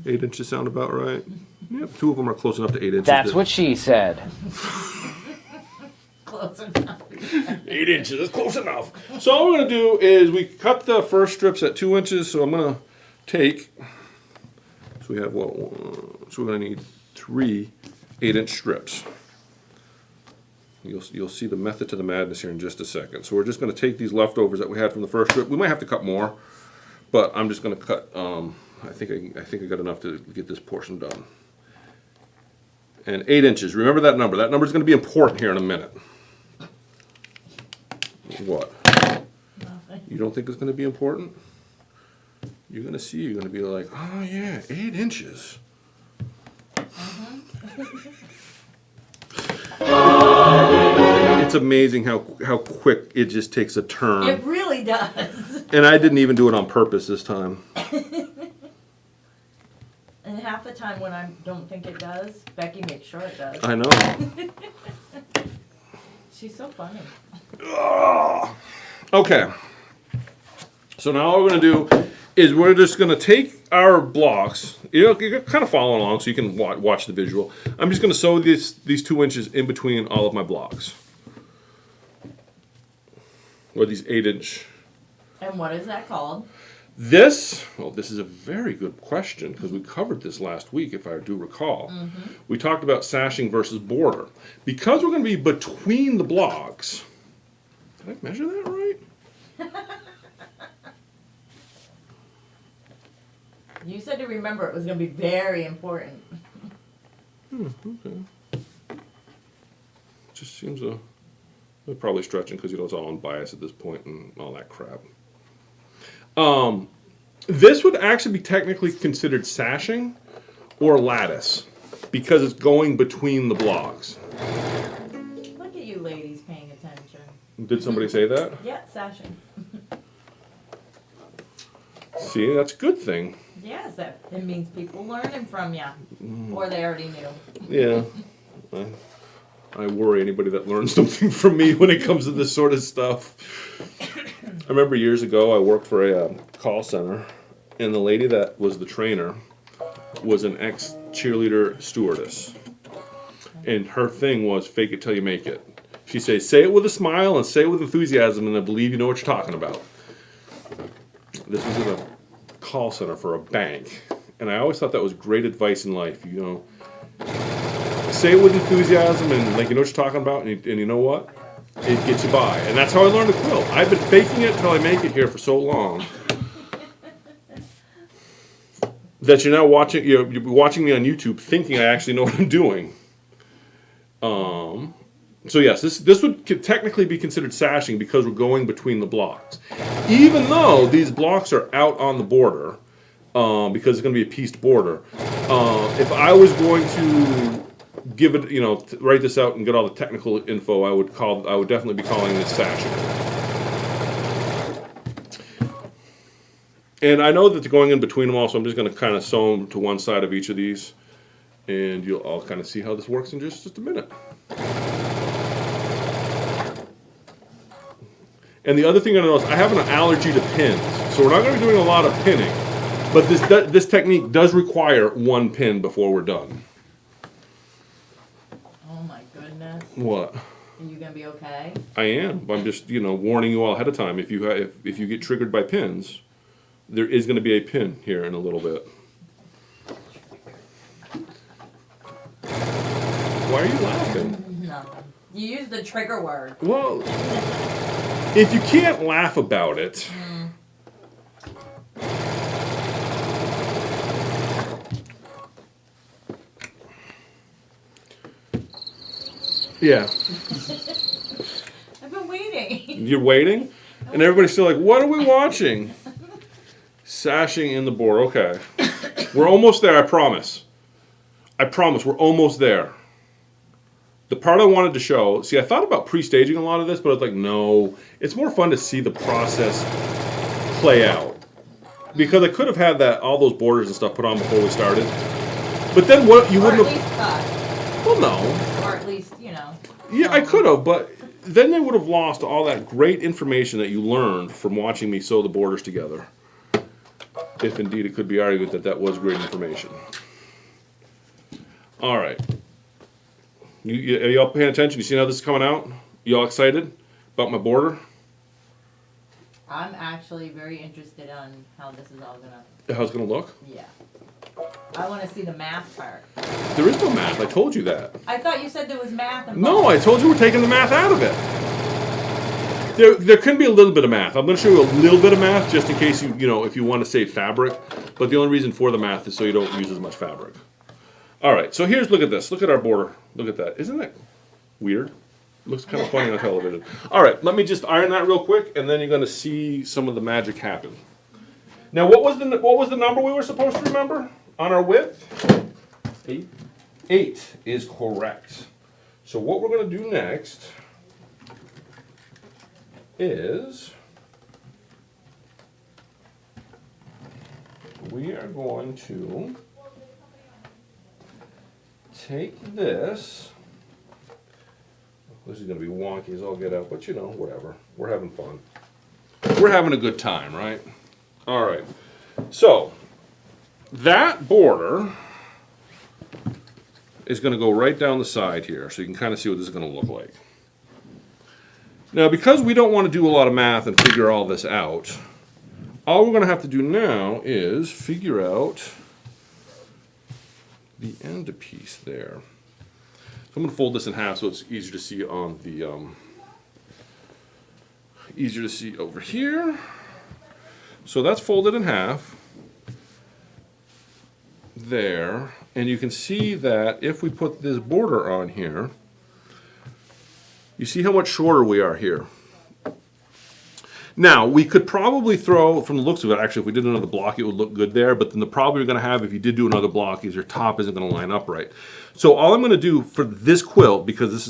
8 inches sound about right? Yep, 2 of them are close enough to 8 inches. That's what she said. Close enough. 8 inches, that's close enough. So all we're going to do is we cut the first strips at 2 inches. So I'm going to take, so we have so we're going to need 3 8-inch strips. You'll see the method to the madness here in just a second. So we're just going to take these leftovers that we had from the first strip. We might have to cut more, but I'm just going to cut. I think I got enough to get this portion done. And 8 inches. Remember that number. That number is going to be important here in a minute. What? Nothing. You don't think it's going to be important? You're going to see. You're going to be like, oh yeah, 8 inches. It's amazing how quick it just takes a turn. It really does. And I didn't even do it on purpose this time. And half the time when I don't think it does, Becky makes sure it does. I know. She's so funny. Okay. So now what we're going to do is we're just going to take our blocks. You're kind of following along so you can watch the visual. I'm just going to sew these 2 inches in between all of my blocks. Or these 8-inch. And what is that called? This is a very good question because we covered this last week, if I do recall. Mm-hmm. We talked about sashing versus border. Because we're going to be between the blocks. Did I measure that right? You said to remember it was going to be very important. Okay. Just seems they're probably stretching because it's all unbiased at this point and all that crap. This would actually be technically considered sashing or lattice because it's going between the blocks. Look at you ladies paying attention. Did somebody say that? Yeah, sashing. See, that's a good thing. Yes, it means people learning from you. Or they already knew. Yeah. I worry anybody that learns something from me when it comes to this sort of stuff. I remember years ago I worked for a call center, and the lady that was the trainer was an ex-cheerleader stewardess. And her thing was fake it till you make it. She said, say it with a smile and say it with enthusiasm, and I believe you know what you're talking about. This was in a call center for a bank. And I always thought that was great advice in life. You know, say it with enthusiasm and like you know what you're talking about, and you know what? It gets you by. And that's how I learned to quilt. I've been faking it till I make it here for so long that you're now watching. You're watching me on YouTube, thinking I actually know what I'm doing. So yes, this would technically be considered sashing because we're going between the blocks, even though these blocks are out on the border because it's going to be a pieced border. If I was going to give it, you know, write this out and get all the technical info, I would definitely be calling this sashing. And I know that they're going in between them all, so I'm just going to kind of sew them to one side of each of these, and you'll all kind of see how this works in just a minute. And the other thing I know is I have an allergy to pins, so we're not going to be doing a lot of pinning, but this technique does require one pin before we're done. Oh my goodness. What? Are you gonna be okay? I am. I'm just, you know, warning you all ahead of time. If you get triggered by pins, there is going to be a pin here in a little bit. Why are you laughing? No. You used the trigger word. Well, if you can't laugh about it. Yeah. I've been waiting. You're waiting? And everybody's still like, what are we watching? Sashing in the board. Okay. We're almost there, I promise. I promise, we're almost there. The part I wanted to show, see, I thought about pre-staging a lot of this, but I was like, no. It's more fun to see the process play out. Because I could have had all those borders and stuff put on before we started. But then what you wouldn't have... Or at least cut. Well, no. Or at least, you know. Yeah, I could have, but then they would have lost all that great information that you learned from watching me sew the borders together. If indeed it could be argued that was great information. All right. Are you all paying attention? You see how this is coming out? You all excited about my border? I'm actually very interested on how this is all gonna... How it's going to look? Yeah. I want to see the math part. There is no math. I told you that. I thought you said there was math involved. No, I told you we're taking the math out of it. There can be a little bit of math. I'm going to show you a little bit of math just in case you know, if you want to save fabric. But the only reason for the math is so you don't use as much fabric. All right, so look at this. Look at our border. Look at that. Isn't that weird? Looks kind of funny on television. All right, let me just iron that real quick, and then you're going to see some of the magic happen. Now, what was the number we were supposed to remember on our width? 8. 8 is correct. So what we're going to do next is we are going to take this. This is going to be wonky as all get out, but you know, whatever. We're having fun. We're having a good time, right? All right. So that border is going to go right down the side here, so you can kind of see what this is going to look like. Now, because we don't want to do a lot of math and figure all this out, all we're going to have to do now is figure out the end piece there. So I'm going to fold this in half so it's easier to see on the easier to see over here. So that's folded in half there, and you can see that if we put this border on here, you see how much shorter we are here. Now, we could probably throw, from the looks of it, actually, if we did another block, it would look good there, but then the problem you're going to have if you did do another block is your top isn't going to line up right. So all I'm going to do for this quilt, because this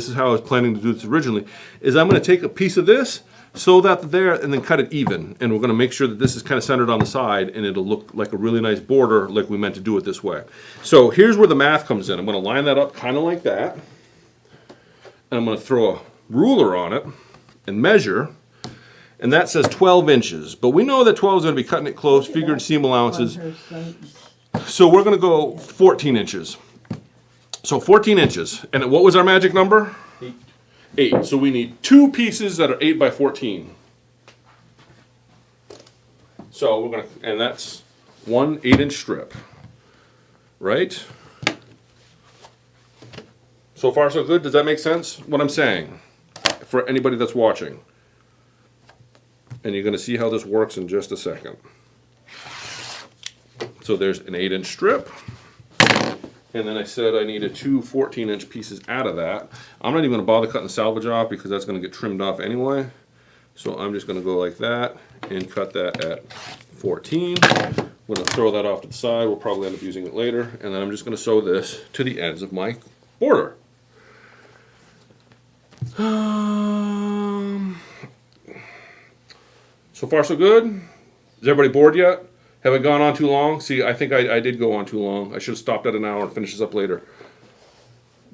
is how I was planning to do this originally, is I'm going to take a piece of this, sew that there, and then cut it even. And we're going to make sure that this is kind of centered on the side, and it'll look like a really nice border like we meant to do it this way. So here's where the math comes in. I'm going to line that up kind of like that. And I'm going to throw a ruler on it and measure. And that says 12 inches. But we know that 12 is going to be cutting it close, figured seam allowances. On her site. So we're going to go 14 inches. So 14 inches. And what was our magic number? 8. 8. So we need 2 pieces that are 8 by 14. So we're going to, and that's one 8-inch strip. Right? So far so good. Does that make sense? What I'm saying for anybody that's watching. And you're going to see how this works in just a second. So there's an 8-inch strip. And then I said I needed 2 14-inch pieces out of that. I'm not even going to bother cutting the salvage off because that's going to get trimmed off anyway. So I'm just going to go like that and cut that at 14. I'm going to throw that off to the side. We'll probably end up using it later. And then I'm just going to sew this to the ends of my border. So far so good. Is everybody bored yet? Have I gone on too long? See, I think I did go on too long. I should have stopped at an hour and finished this up later.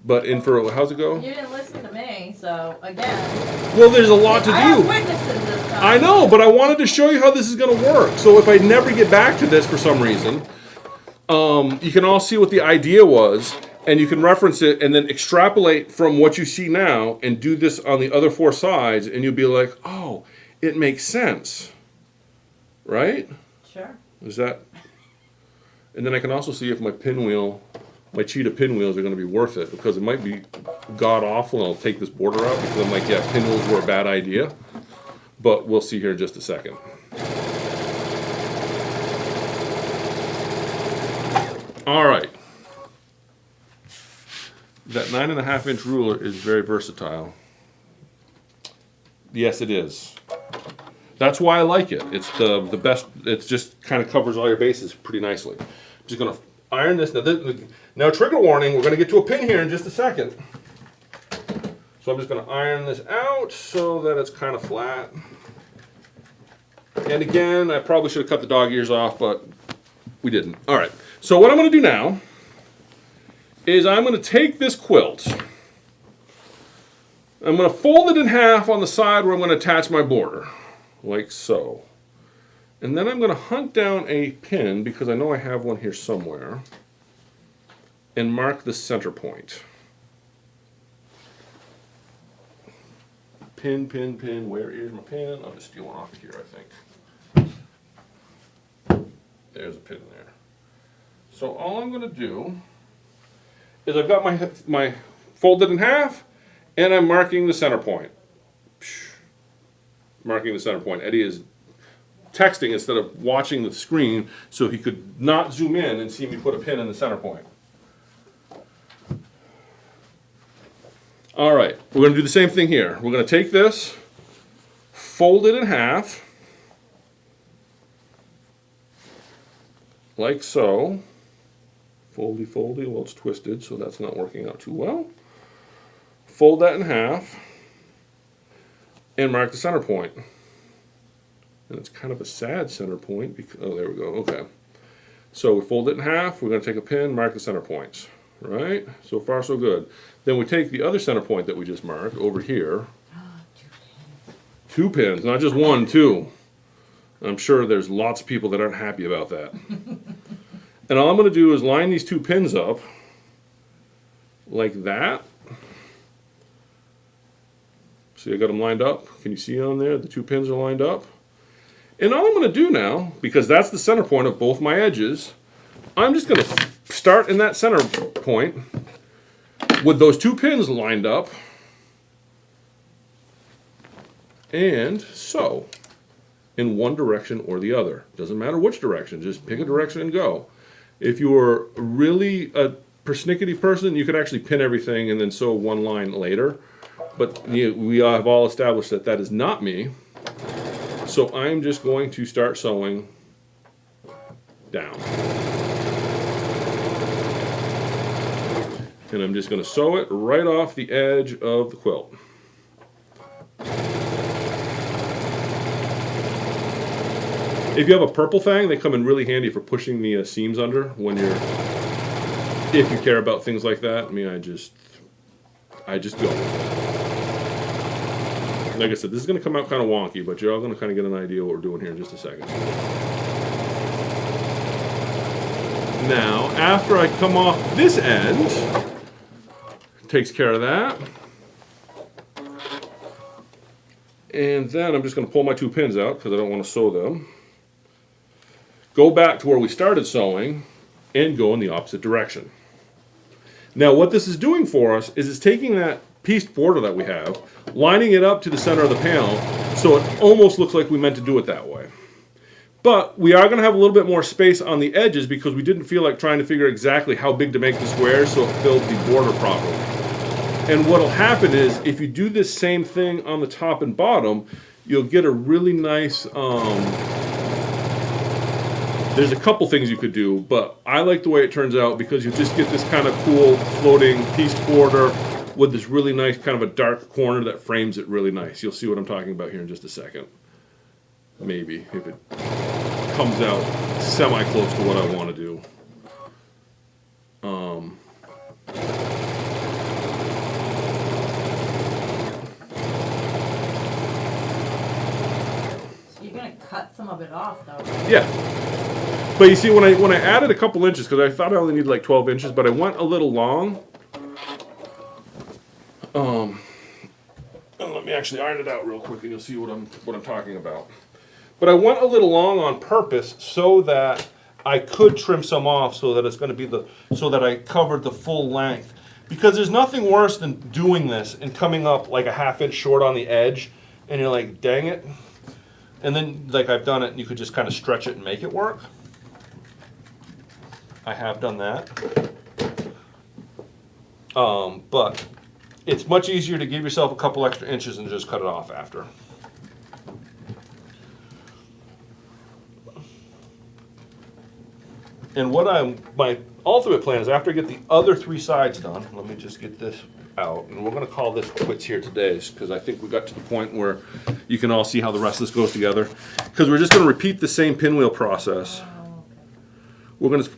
But in for, how's it go? You didn't listen to me, so again. Well, there's a lot to I have do. witnesses this time. I know, but I wanted to show you how this is going to work. So if I never get back to this for some reason, you can all see what the idea was, and you can reference it and then extrapolate from what you see now and do this on the other 4 sides, and you'll be like, oh, it makes sense. Right? Sure. Is that? And then I can also see if my pinwheel, my cheetah pinwheels are going to be worth it, because it might be god awful and I'll take this border out because I'm like, yeah, pinwheels were a bad idea. But we'll see here in just a second. All right. That 9.5-inch ruler is very versatile. Yes, it is. That's why I like it. It's the best. It just kind of covers all your bases pretty nicely. I'm just going to iron this. Now, trigger warning, we're going to get to a pin here in just a second. So I'm just going to iron this out so that it's kind of flat. And again, I probably should have cut the dog ears off, but we didn't. All right. So what I'm going to do now is I'm going to take this quilt. I'm going to fold it in half on the side where I'm going to attach my border. Like so. And then I'm going to hunt down a pin, because I know I have one here somewhere, and mark the center point. Pin, pin, pin. Where is my pin? I'll just steal one off of here, I think. There's a pin there. So all I'm going to do is I've got my folded in half, and I'm marking the center point. Marking the center point. Eddie is texting instead of watching the screen, so he could not zoom in and see me put a pin in the center point. All right, we're going to do the same thing here. We're going to take this, fold it in half, like so. Foldy, foldy. Well, it's twisted, so that's not working out too well. Fold that in half, and mark the center point. And it's kind of a sad center point because, oh, there we go, okay. So we fold it in half, we're going to take a pin, mark the center points, right? So far so good. Then we take the other center point that we just marked over here. 2 pins, not just 1, 2. I'm sure there's lots of people that aren't happy about that. And all I'm going to do is line these 2 pins up like that. See, I got them lined up. Can you see on there? The 2 pins are lined up. And all I'm going to do now, because that's the center point of both my edges, I'm just going to start in that center point with those 2 pins lined up and sew in one direction or the other. Doesn't matter which direction, just pick a direction and go. If you're really a persnickety person, you could actually pin everything and then sew one line later. But we have all established that that is not me. So I'm just going to start sewing down. And I'm just going to sew it right off the edge of the quilt. If you have a purple thing, they come in really handy for pushing the seams under when you're, if you care about things like that. I mean, I just go. like I said, this is going to come out kind of wonky, but you're all going to kind of get an idea what we're doing here in just a second. Now, after I come off this end, takes care of that. And then I'm just going to pull my 2 pins out because I don't want to sew them. Go back to where we started sewing and go in the opposite direction. Now what this is doing for us is it's taking that pieced border that we have, lining it up to the center of the panel so it almost looks like we meant to do it that way. But we are going to have a little bit more space on the edges because we didn't feel like trying to figure exactly how big to make the squares so it filled the border properly. And what will happen is if you do this same thing on the top and bottom, you'll get a really nice, there's a couple things you could do, but I like the way it turns out because you just get this kind of cool floating pieced border with this really nice kind of a dark corner that frames it really nice. You'll see what I'm talking about here in just a second. Maybe, if it comes out semi-close to what I want to do. So you're gonna cut some of it off though, right? Yeah. But you see, when I added a couple inches, because I thought I only needed like 12 inches, but I went a little long. And let me actually iron it out real quick, and you'll see what I'm talking about. But I went a little long on purpose so that I could trim some off, so that it's going to be so that I covered the full length. Because there's nothing worse than doing this and coming up like a ½ inch short on the edge, and you're like, dang it. And then, like I've done it, and you could just kind of stretch it and make it work. I have done that. But it's much easier to give yourself a couple extra inches and just cut it off after. And my ultimate plan is after I get the other 3 sides done, let me just get this out, and we're going to call this quits here today because I think we got to the point where you can all see how the rest of this goes together. Because we're just going to repeat the same pinwheel process. We're going to,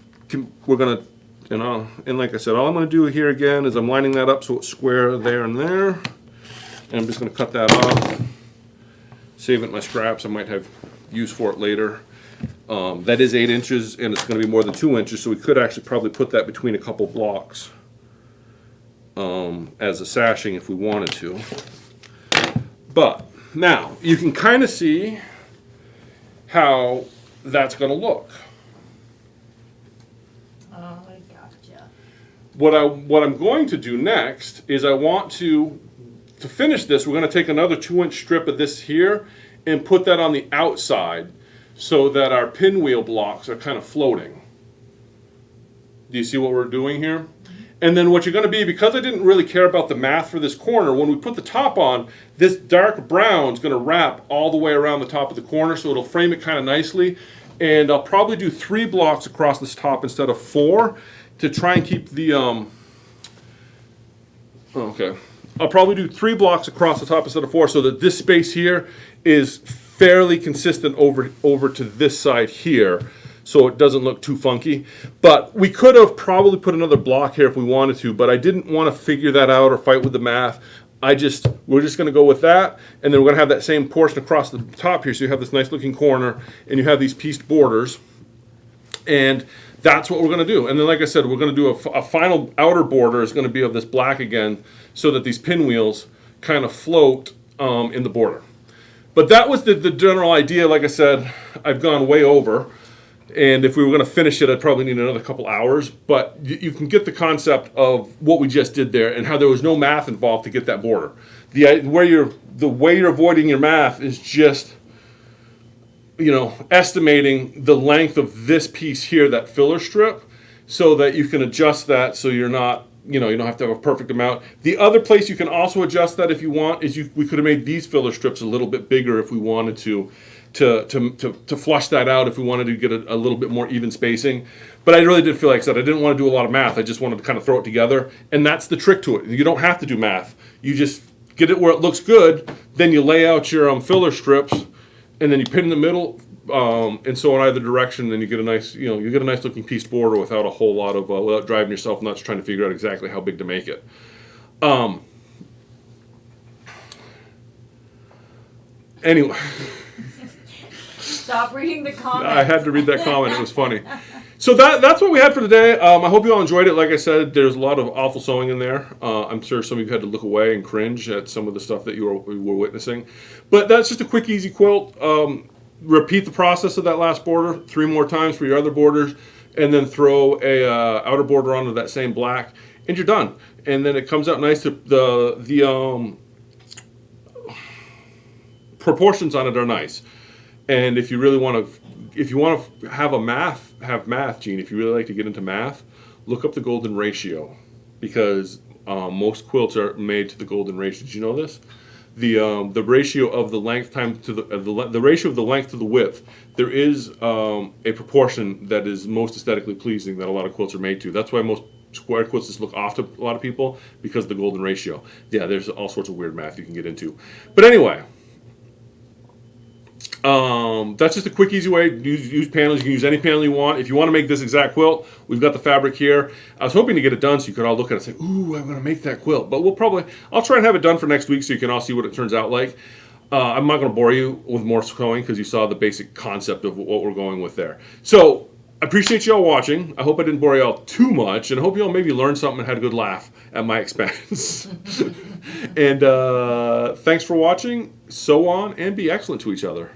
and like I said, all I'm going to do here again is I'm lining that up so it's square there and there. And I'm just going to cut that off, save it in my scraps. I might have use for it later. That is 8 inches, and it's going to be more than 2 inches, so we could actually probably put that between a couple blocks as a sashing if we wanted to. But now you can kind of see how that's going to look. Oh, I gotcha. What I'm going to do next is I want to finish this, we're going to take another 2-inch strip of this here and put that on the outside so that our pinwheel blocks are kind of floating. Do you see what we're doing here? And then what you're going to be, because I didn't really care about the math for this corner, when we put the top on, this dark brown is going to wrap all the way around the top of the corner, so it'll frame it kind of nicely. And I'll probably do 3 blocks across this top instead of 4 to try and keep the, okay. I'll probably do 3 blocks across the top instead of 4 so that this space here is fairly consistent over to this side here, so it doesn't look too funky. But we could have probably put another block here if we wanted to, but I didn't want to figure that out or fight with the math. We're just going to go with that, and then we're going to have that same portion across the top here, so you have this nice looking corner, and you have these pieced borders, and that's what we're going to do. And then, like I said, we're going to do a final outer border is going to be of this black again, so that these pinwheels kind of float in the border. But that was the general idea. Like I said, I've gone way over. And if we were going to finish it, I'd probably need another couple hours. But you can get the concept of what we just did there and how there was no math involved to get that border. The way you're avoiding your math is just, estimating the length of this piece here, that filler strip, so that you can adjust that so you're not, you don't have to have a perfect amount. The other place you can also adjust that if you want is we could have made these filler strips a little bit bigger if we wanted to flush that out if we wanted to get a little bit more even spacing. But I really did feel like I said I didn't want to do a lot of math. I just wanted to kind of throw it together. And that's the trick to it. You don't have to do math. You just get it where it looks good. Then you lay out your filler strips, and then you pin in the middle, and so in either direction. Then you get a nice, you get a nice looking pieced border without a whole lot of without driving yourself nuts trying to figure out exactly how big to make it. Anyway, Stop reading the comments. I had to read that comment. It was funny. So that's what we had for today. I hope you all enjoyed it. Like I said, there's a lot of awful sewing in there. I'm sure some of you had to look away and cringe at some of the stuff that you were witnessing. But that's just a quick, easy quilt. Repeat the process of that last border 3 more times for your other borders, and then throw a outer border onto that same black, and you're done. And then it comes out nice. The proportions on it are nice. And if you really want to, if you want to have math, Gene, if you really like to get into math, look up the golden ratio, because most quilts are made to the golden ratio. Did you know this? The ratio of the length time to the ratio of the length to the width. There is a proportion that is most aesthetically pleasing that a lot of quilts are made to. That's why most square quilts just look off to a lot of people, because of the golden ratio. Yeah, there's all sorts of weird math you can get into. But anyway. That's just a quick, easy way. Use panels. You can use any panel you want. If you want to make this exact quilt, we've got the fabric here. I was hoping to get it done so you could all look at it and say, ooh, I'm going to make that quilt. But I'll try and have it done for next week so you can all see what it turns out like. I'm not going to bore you with more sewing because you saw the basic concept of what we're going with there. So, I appreciate you all watching. I hope I didn't bore you all too much, and I hope you all maybe learned something and had a good laugh at my expense. And thanks for watching. Sew on and be excellent to each other.